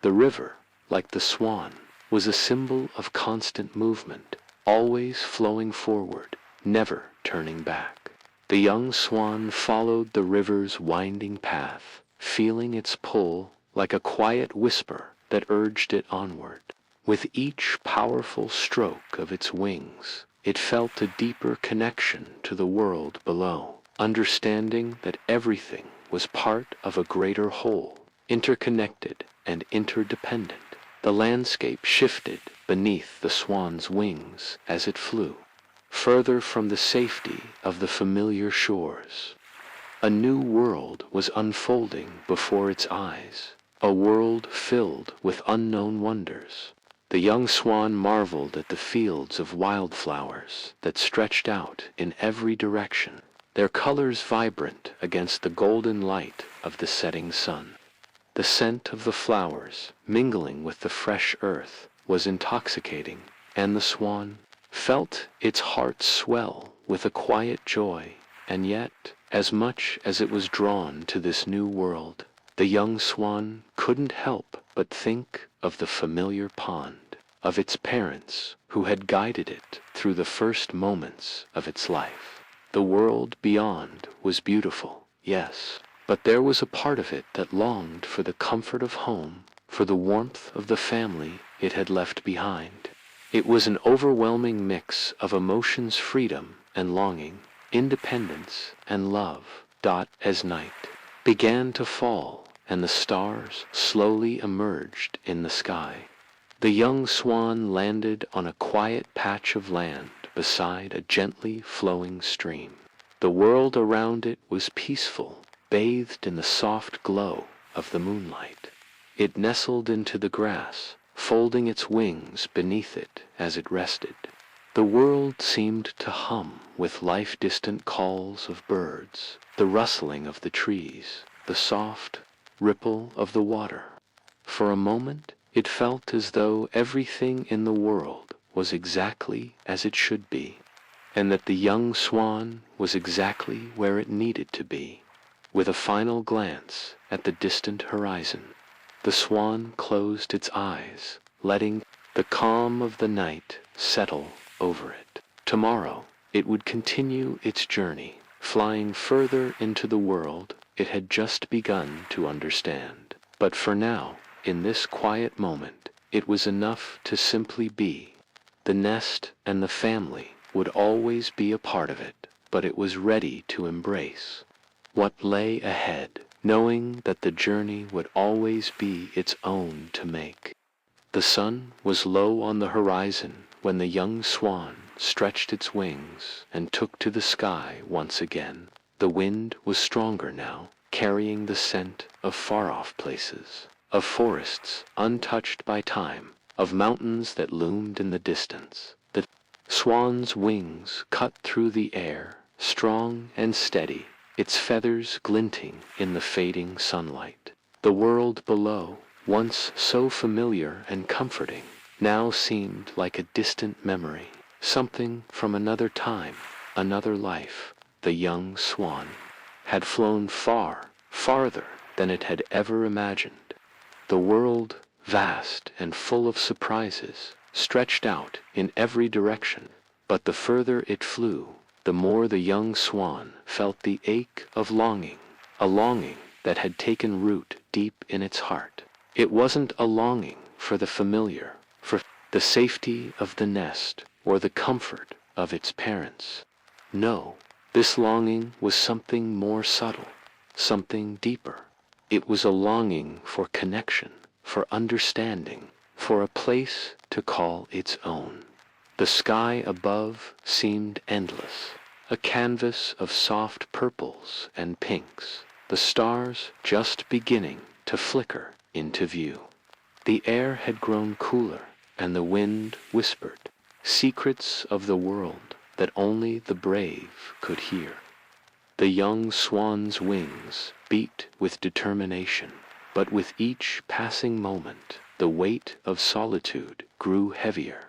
The river, like the swan, was a symbol of constant movement, always flowing forward, never turning back. The young swan followed the river's winding path, feeling its pull like a quiet whisper that urged it onward. With each powerful stroke of its wings, it felt a deeper connection to the world below, understanding that everything was part of a greater whole, interconnected and interdependent. The landscape shifted beneath the swan's wings as it flew, further from the safety of the familiar shores. A new world was unfolding before its eyes, a world filled with unknown wonders. The young swan marveled at the fields of wildflowers that stretched out in every direction, their colors vibrant against the golden light of the setting sun. The scent of the flowers, mingling with the fresh earth, was intoxicating, and the swan felt its heart swell with a quiet joy, and yet, as much as it was drawn to this new world, The young swan couldn't help but think of the familiar pond, of its parents who had guided it through the first moments of its life. The world beyond was beautiful, yes, but there was a part of it that longed for the comfort of home, for the warmth of the family it had left behind. It was an overwhelming mix of emotions, freedom and longing, independence and love. As night began to fall and the stars slowly emerged in the sky, the young swan landed on a quiet patch of land beside a gently flowing stream. The world around it was peaceful, bathed in the soft glow of the moonlight. It nestled into the grass, folding its wings beneath it as it rested. The world seemed to hum with life-distant calls of birds, the rustling of the trees, the soft ripple of the water. For a moment it felt as though everything in the world was exactly as it should be, and that the young swan was exactly where it needed to be. With a final glance at the distant horizon, the swan closed its eyes, letting the calm of the night settle over it. Tomorrow it would continue its journey, flying further into the world it had just begun to understand. But for now, in this quiet moment, it was enough to simply be. The nest and the family would always be a part of it, but it was ready to embrace what lay ahead, knowing that the journey would always be its own to make. The sun was low on the horizon when the young swan stretched its wings and took to the sky once again. The wind was stronger now, carrying the scent of far-off places, of forests untouched by time, of mountains that loomed in the distance. The swan's wings cut through the air, strong and steady, its feathers glinting in the fading sunlight. The world below, once so familiar and comforting, now seemed like a distant memory, something from another time, another life. The young swan had flown far, farther than it had ever imagined. The world, vast and full of surprises, stretched out in every direction, but the further it flew, the more the young swan felt the ache of longing, a longing that had taken root deep in its heart. It wasn't a longing for the familiar, for the safety of the nest or the comfort of its parents. No, this longing was something more subtle, something deeper. It was a longing for connection, for understanding, for a place to call its own. The sky above seemed endless, a canvas of soft purples and pinks, the stars just beginning to flicker into view. The air had grown cooler, and the wind whispered secrets of the world that only the brave could hear. The young swan's wings beat with determination, but with each passing moment, the weight of solitude grew heavier.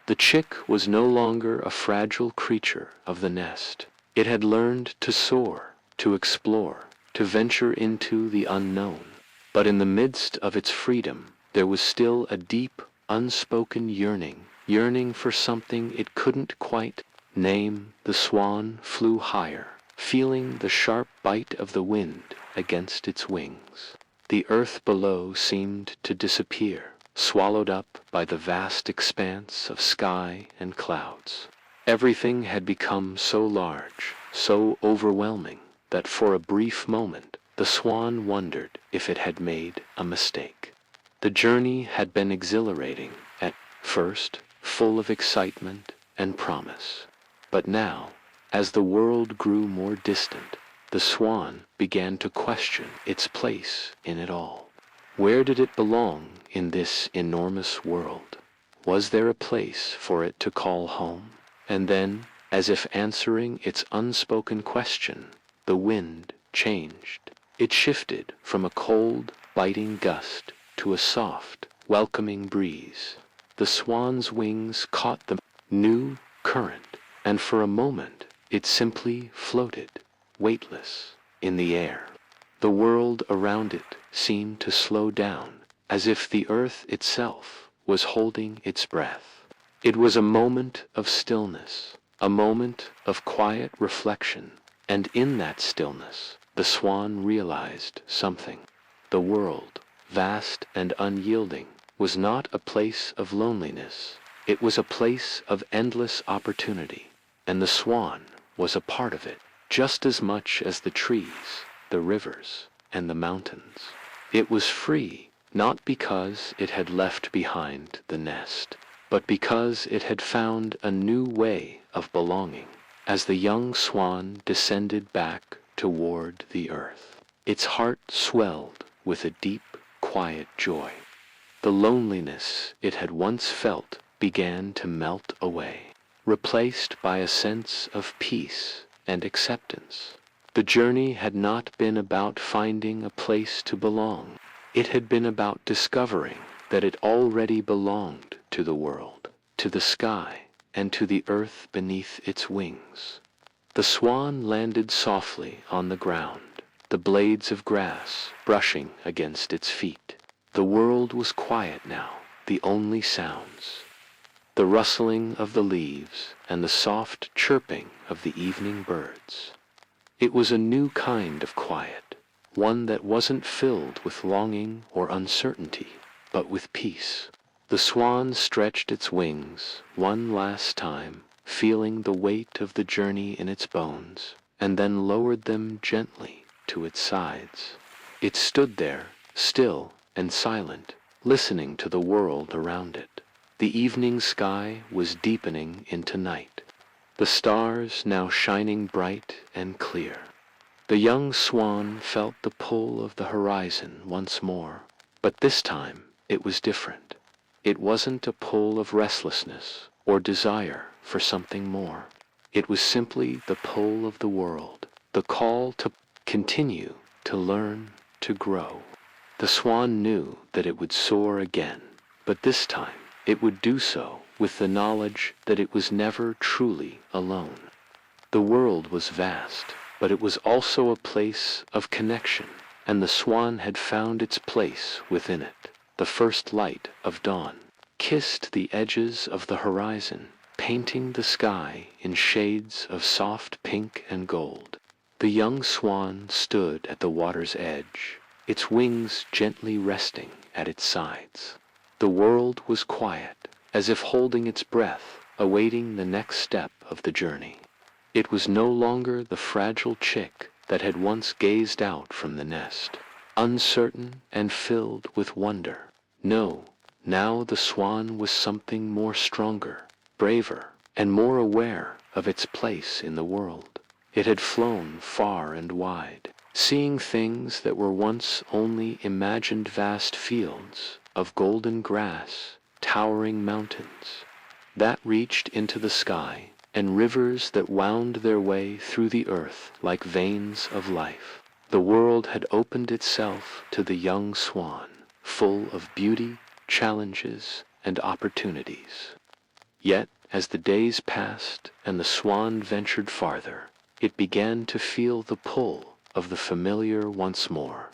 The chick was no longer a fragile creature of the nest. It had learned to soar, to explore, to venture into the unknown. But in the midst of its freedom, there was still a deep, unspoken yearning for something it couldn't quite name. The swan flew higher, feeling the sharp bite of the wind against its wings. The earth below seemed to disappear, swallowed up by the vast expanse of sky and clouds. Everything had become so large, so overwhelming, that for a brief moment the swan wondered if it had made a mistake. The journey had been exhilarating at first, full of excitement and promise. But now, as the world grew more distant, the swan began to question its place in it all. Where did it belong in this enormous world? Was there a place for it to call home? And then, as if answering its unspoken question, the wind changed. It shifted from a cold, biting gust to a soft, welcoming breeze. The swan's wings caught the new current, and for a moment it simply floated, weightless, in the air. The world around it seemed to slow down, as if the earth itself was holding its breath. It was a moment of stillness, a moment of quiet reflection, and in that stillness the swan realized something. The world, vast and unyielding, was not a place of loneliness. It was a place of endless opportunity, and the swan was a part of it, just as much as the trees, the rivers, and the mountains. It was free, not because it had left behind the nest, but because it had found a new way of belonging. As the young swan descended back toward the earth, its heart swelled with a deep, quiet joy. The loneliness it had once felt began to melt away, replaced by a sense of peace and acceptance. The journey had not been about finding a place to belong. It had been about discovering that it already belonged to the world, to the sky, and to the earth beneath its wings. The swan landed softly on the ground, the blades of grass brushing against its feet. The world was quiet now, the only sounds, the rustling of the leaves and the soft chirping of the evening birds. It was a new kind of quiet, one that wasn't filled with longing or uncertainty, but with peace. The swan stretched its wings one last time, feeling the weight of the journey in its bones, and then lowered them gently to its sides. It stood there, still and silent, listening to the world around it. The evening sky was deepening into night, the stars now shining bright and clear. The young swan felt the pull of the horizon once more, but this time it was different. It wasn't a pull of restlessness or desire for something more. It was simply the pull of the world, the call to continue, to learn, to grow. The swan knew that it would soar again, but this time it would do so with the knowledge that it was never truly alone. The world was vast, but it was also a place of connection, and the swan had found its place within it. The first light of dawn kissed the edges of the horizon, painting the sky in shades of soft pink and gold. The young swan stood at the water's edge, its wings gently resting at its sides. The world was quiet, as if holding its breath, awaiting the next step of the journey. It was no longer the fragile chick that had once gazed out from the nest, uncertain and filled with wonder. No, now the swan was something more stronger, braver, and more aware of its place in the world. It had flown far and wide, seeing things that were once only imagined vast fields of golden grass, towering mountains that reached into the sky, and rivers that wound their way through the earth like veins of life. The world had opened itself to the young swan, full of beauty, challenges, and opportunities. Yet, as the days passed and the swan ventured farther, it began to feel the pull of the familiar once more,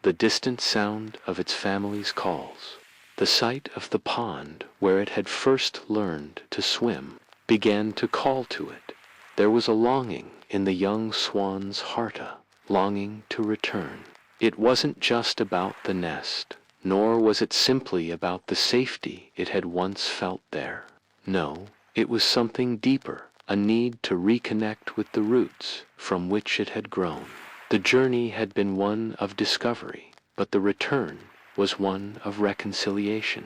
the distant sound of its family's calls. The sight of the pond where it had first learned to swim began to call to it. There was a longing in the young swan's heart, a longing to return. It wasn't just about the nest, nor was it simply about the safety it had once felt there. No, it was something deeper, a need to reconnect with the roots from which it had grown. The journey had been one of discovery, but the return was one of reconciliation.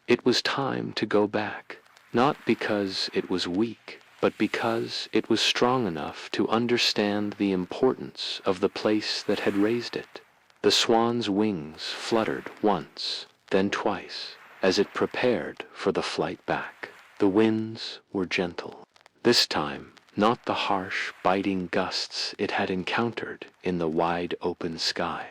It was time to go back, not because it was weak, but because it was strong enough to understand the importance of the place that had raised it. The swan's wings fluttered once, then twice, as it prepared for the flight back. The winds were gentle. This time, not the harsh, biting gusts it had encountered in the wide open sky.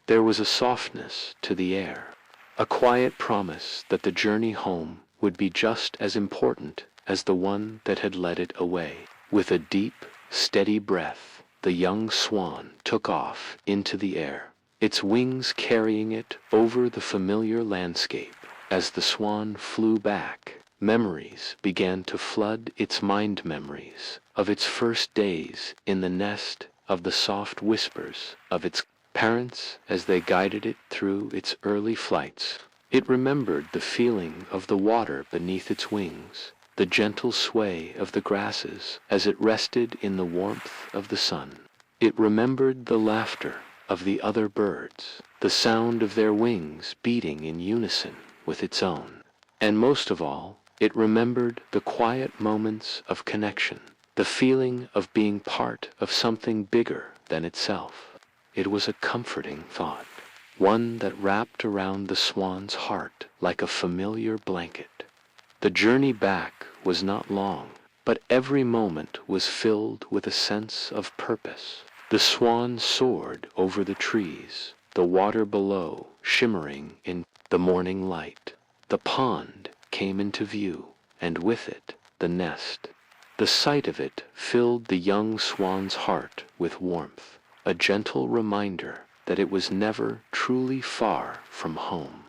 There was a softness to the air, a quiet promise that the journey home would be just as important as the one that had led it away. With a deep, steady breath, the young swan took off into the air, its wings carrying it over the familiar landscape. As the swan flew back, memories began to flood its mind, memories of its first days in the nest, of the soft whispers of its parents as they guided it through its early flights. It remembered the feeling of the water beneath its wings, the gentle sway of the grasses as it rested in the warmth of the sun. It remembered the laughter of the other birds, the sound of their wings beating in unison with its own. And most of all, it remembered the quiet moments of connection, the feeling of being part of something bigger than itself. It was a comforting thought, one that wrapped around the swan's heart like a familiar blanket. The journey back was not long, but every moment was filled with a sense of purpose. The swan soared over the trees, the water below shimmering in the morning light. The pond came into view, and with it the nest. The sight of it filled the young swan's heart with warmth, a gentle reminder that it was never truly far from home.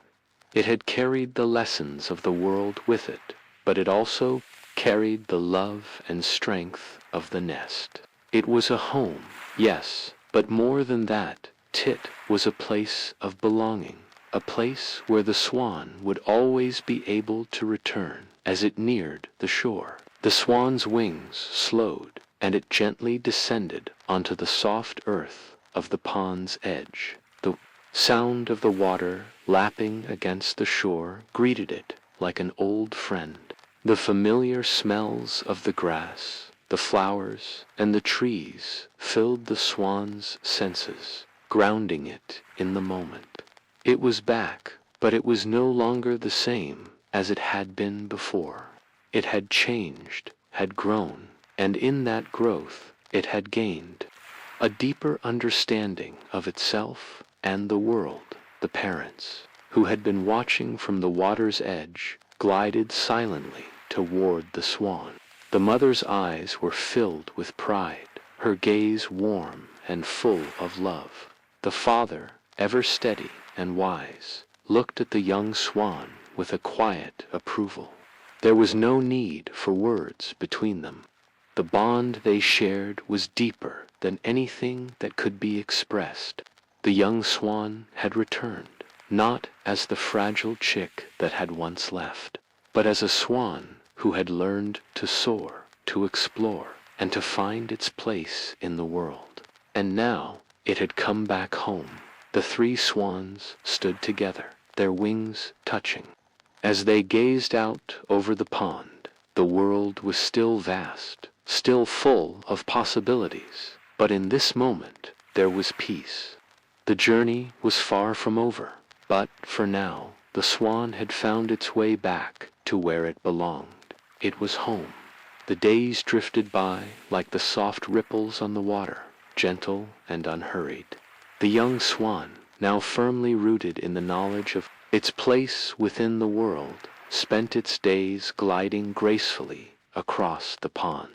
It had carried the lessons of the world with it, but it also carried the love and strength of the nest. It was a home, yes, but more than that, Tit was a place of belonging, a place where the swan would always be able to return as it neared the shore. The swan's wings slowed, and it gently descended onto the soft earth of the pond's edge. The sound of the water lapping against the shore greeted it like an old friend. The familiar smells of the grass, the flowers, and the trees filled the swan's senses, grounding it in the moment. It was back, but it was no longer the same as it had been before. It had changed, had grown, and in that growth it had gained a deeper understanding of itself and the world. The parents, who had been watching from the water's edge, glided silently toward the swan. The mother's eyes were filled with pride, her gaze warm and full of love. The father, ever steady and wise, looked at the young swan with a quiet approval. There was no need for words between them. The bond they shared was deeper than anything that could be expressed. The young swan had returned, not as the fragile chick that had once left, but as a swan who had learned to soar, to explore, and to find its place in the world. And now it had come back home. The three swans stood together, their wings touching. As they gazed out over the pond, the world was still vast, still full of possibilities, but in this moment there was peace. The journey was far from over, but for now the swan had found its way back to where it belonged. It was home. The days drifted by like the soft ripples on the water, gentle and unhurried. The young swan, now firmly rooted in the knowledge of its place within the world, spent its days gliding gracefully across the pond.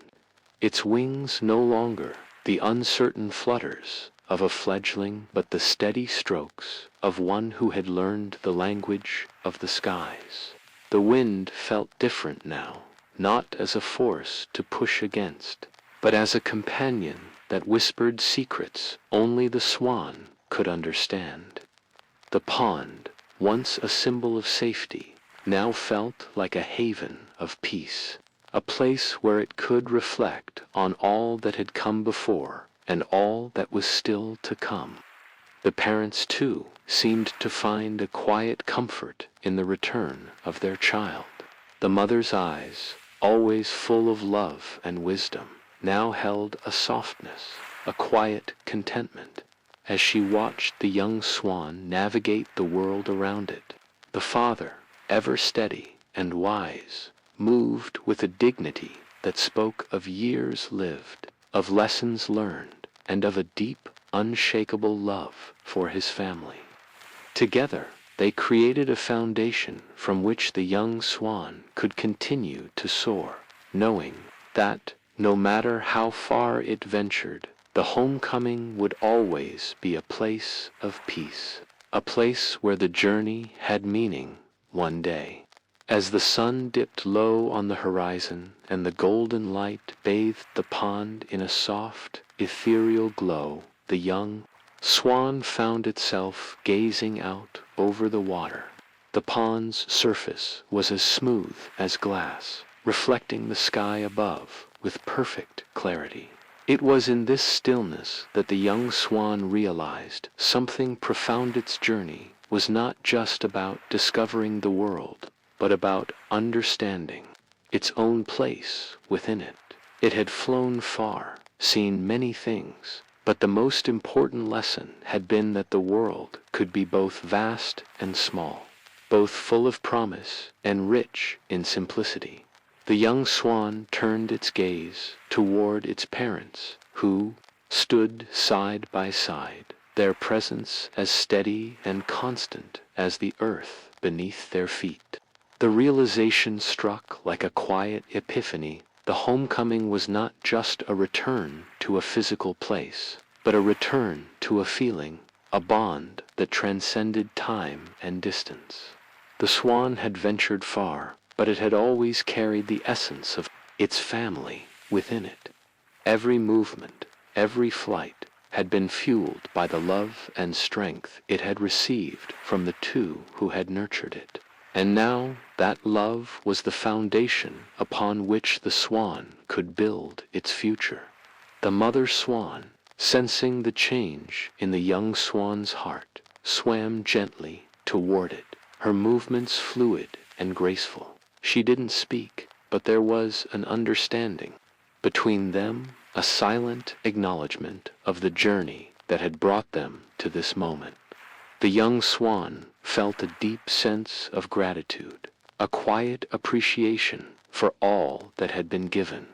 Its wings no longer the uncertain flutters of a fledgling, but the steady strokes of one who had learned the language of the skies. The wind felt different now, not as a force to push against, but as a companion that whispered secrets only the swan could understand. The pond, once a symbol of safety, now felt like a haven of peace, a place where it could reflect on all that had come before and all that was still to come. The parents, too, seemed to find a quiet comfort in the return of their child. The mother's eyes, always full of love and wisdom, now held a softness, a quiet contentment, as she watched the young swan navigate the world around it. The father, ever steady and wise, moved with a dignity that spoke of years lived, of lessons learned, and of a deep, unshakable love for his family. Together, they created a foundation from which the young swan could continue to soar, knowing that, no matter how far it ventured, The homecoming would always be a place of peace, a place where the journey had meaning one day. As the sun dipped low on the horizon and the golden light bathed the pond in a soft, ethereal glow, the young Swan found itself gazing out over the water. The pond's surface was as smooth as glass, reflecting the sky above with perfect clarity. It was in this stillness that the young swan realized something profound. Its journey was not just about discovering the world, but about understanding its own place within it. It had flown far, seen many things, but the most important lesson had been that the world could be both vast and small, both full of promise and rich in simplicity. The young swan turned its gaze toward its parents, who stood side by side, their presence as steady and constant as the earth beneath their feet. The realization struck like a quiet epiphany. The homecoming was not just a return to a physical place, but a return to a feeling, a bond that transcended time and distance. The swan had ventured far, but it had always carried the essence of its family within it. Every movement, every flight, had been fueled by the love and strength it had received from the two who had nurtured it. And now that love was the foundation upon which the swan could build its future. The mother swan, sensing the change in the young swan's heart, swam gently toward it, her movements fluid and graceful. She didn't speak, but there was an understanding. Between them, a silent acknowledgement of the journey that had brought them to this moment. The young swan felt a deep sense of gratitude, a quiet appreciation for all that had been given.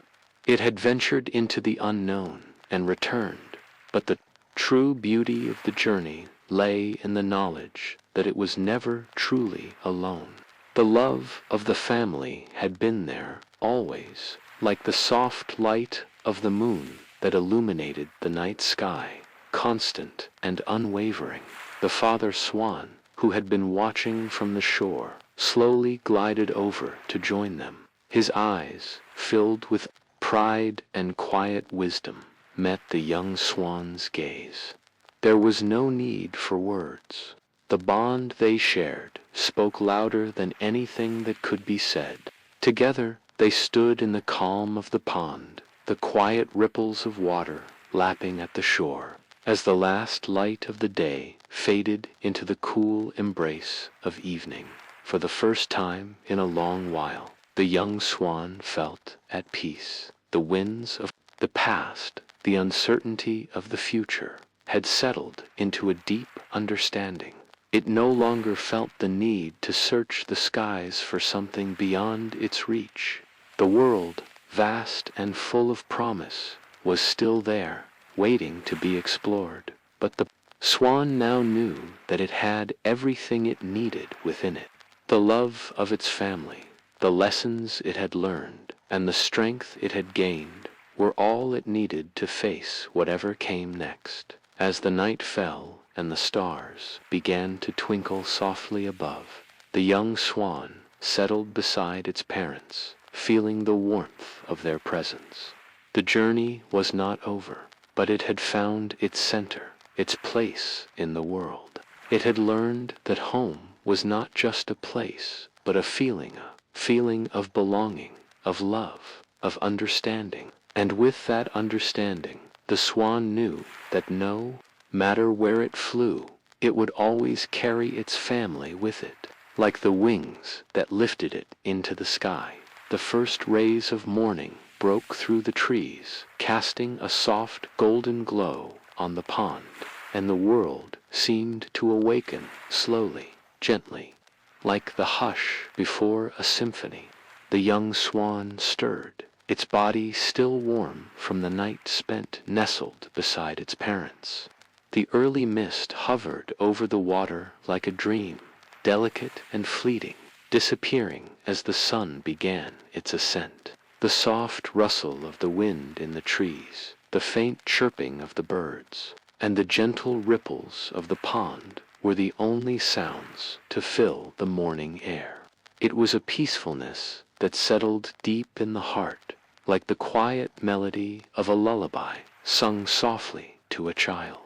It had ventured into the unknown and returned, but the true beauty of the journey lay in the knowledge that it was never truly alone. The love of the family had been there always, like the soft light of the moon that illuminated the night sky, constant and unwavering. The father swan, who had been watching from the shore, slowly glided over to join them. His eyes, filled with pride and quiet wisdom, met the young swan's gaze. There was no need for words. The bond they shared spoke louder than anything that could be said. Together they stood in the calm of the pond, the quiet ripples of water lapping at the shore, as the last light of the day faded into the cool embrace of evening. For the first time in a long while, the young swan felt at peace. The winds of the past, the uncertainty of the future, had settled into a deep understanding. It no longer felt the need to search the skies for something beyond its reach. The world, vast and full of promise, was still there, waiting to be explored. But the swan now knew that it had everything it needed within it. The love of its family, the lessons it had learned, and the strength it had gained were all it needed to face whatever came next. As the night fell and the stars began to twinkle softly above, the young swan settled beside its parents, feeling the warmth of their presence. The journey was not over, but it had found its center, its place in the world. It had learned that home was not just a place, but a feeling of belonging, of love, of understanding. And with that understanding, the swan knew that no matter where it flew, it would always carry its family with it, like the wings that lifted it into the sky. The first rays of morning broke through the trees, casting a soft golden glow on the pond, and the world seemed to awaken slowly, gently, like the hush before a symphony. The young swan stirred, its body still warm from the night spent nestled beside its parents. The early mist hovered over the water like a dream, delicate and fleeting, disappearing as the sun began its ascent. The soft rustle of the wind in the trees, the faint chirping of the birds, and the gentle ripples of the pond were the only sounds to fill the morning air. It was a peacefulness that settled deep in the heart, like the quiet melody of a lullaby sung softly to a child.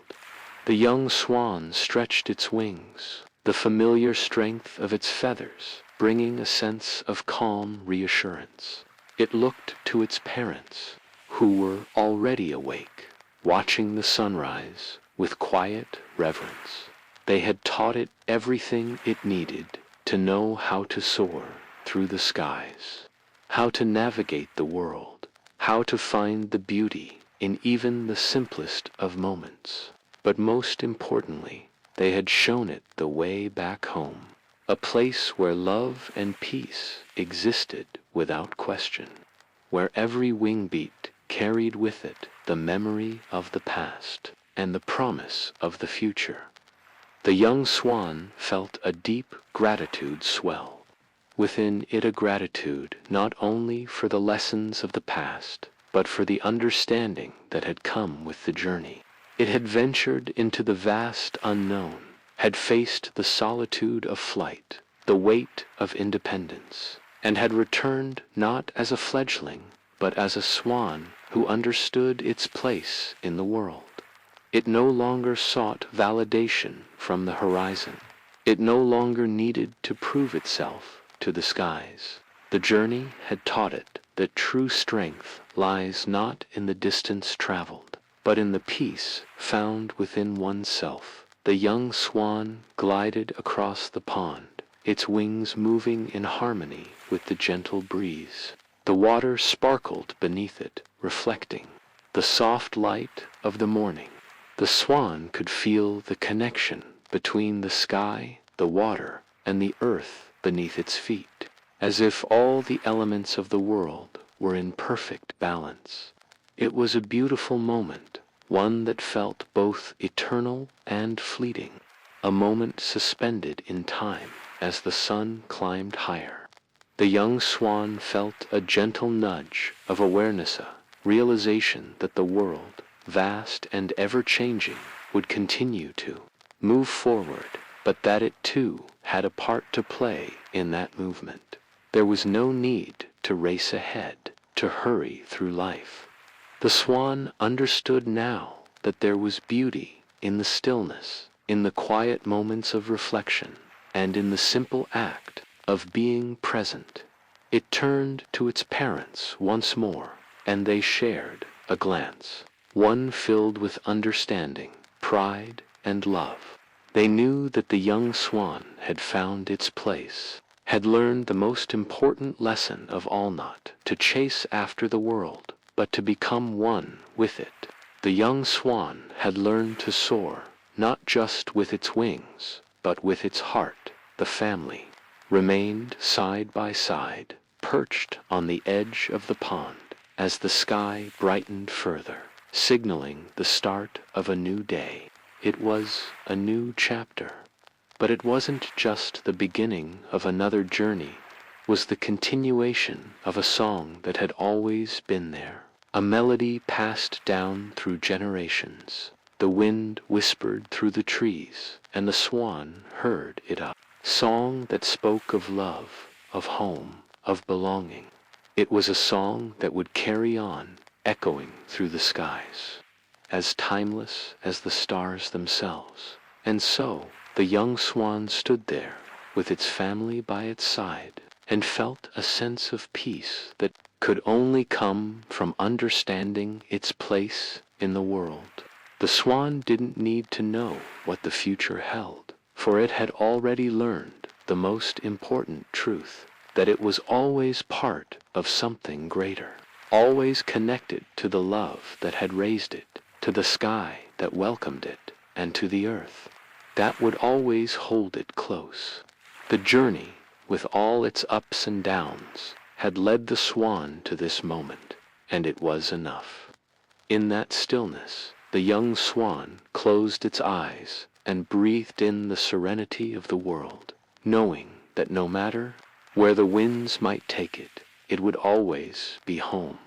The young swan stretched its wings, the familiar strength of its feathers bringing a sense of calm reassurance. It looked to its parents, who were already awake, watching the sunrise with quiet reverence. They had taught it everything it needed to know how to soar through the skies, how to navigate the world, how to find the beauty in even the simplest of moments. But most importantly, they had shown it the way back home, a place where love and peace existed without question, where every wing beat carried with it the memory of the past and the promise of the future. The young swan felt a deep gratitude swell within it, a gratitude not only for the lessons of the past, but for the understanding that had come with the journey. It had ventured into the vast unknown, had faced the solitude of flight, the weight of independence, and had returned not as a fledgling, but as a swan who understood its place in the world. It no longer sought validation from the horizon. It no longer needed to prove itself to the skies. The journey had taught it that true strength lies not in the distance traveled, but in the peace found within oneself. The young swan glided across the pond, its wings moving in harmony with the gentle breeze. The water sparkled beneath it, reflecting the soft light of the morning. The swan could feel the connection between the sky, the water, and the earth beneath its feet, as if all the elements of the world were in perfect balance. It was a beautiful moment, one that felt both eternal and fleeting, a moment suspended in time as the sun climbed higher. The young swan felt a gentle nudge of awareness, a realization that the world, vast and ever-changing, would continue to move forward, but that it too had a part to play in that movement. There was no need to race ahead, to hurry through life. The swan understood now that there was beauty in the stillness, in the quiet moments of reflection, and in the simple act of being present. It turned to its parents once more, and they shared a glance, one filled with understanding, pride, and love. They knew that the young swan had found its place, had learned the most important lesson of all, not to chase after the world, but to become one with it. The young swan had learned to soar, not just with its wings, but with its heart. The family remained side by side, perched on the edge of the pond, as the sky brightened further, signaling the start of a new day. It was a new chapter, but it wasn't just the beginning of another journey, was the continuation of a song that had always been there, a melody passed down through generations. The wind whispered through the trees, and the swan heard it, a song that spoke of love, of home, of belonging. It was a song that would carry on, echoing through the skies, as timeless as the stars themselves. And so the young swan stood there, with its family by its side, and felt a sense of peace that could only come from understanding its place in the world. The swan didn't need to know what the future held, for it had already learned the most important truth, that it was always part of something greater, always connected to the love that had raised it, to the sky that welcomed it, and to the earth that would always hold it close. The journey, with all its ups and downs, had led the swan to this moment, and it was enough. In that stillness, the young swan closed its eyes and breathed in the serenity of the world, knowing that no matter where the winds might take it, it would always be home.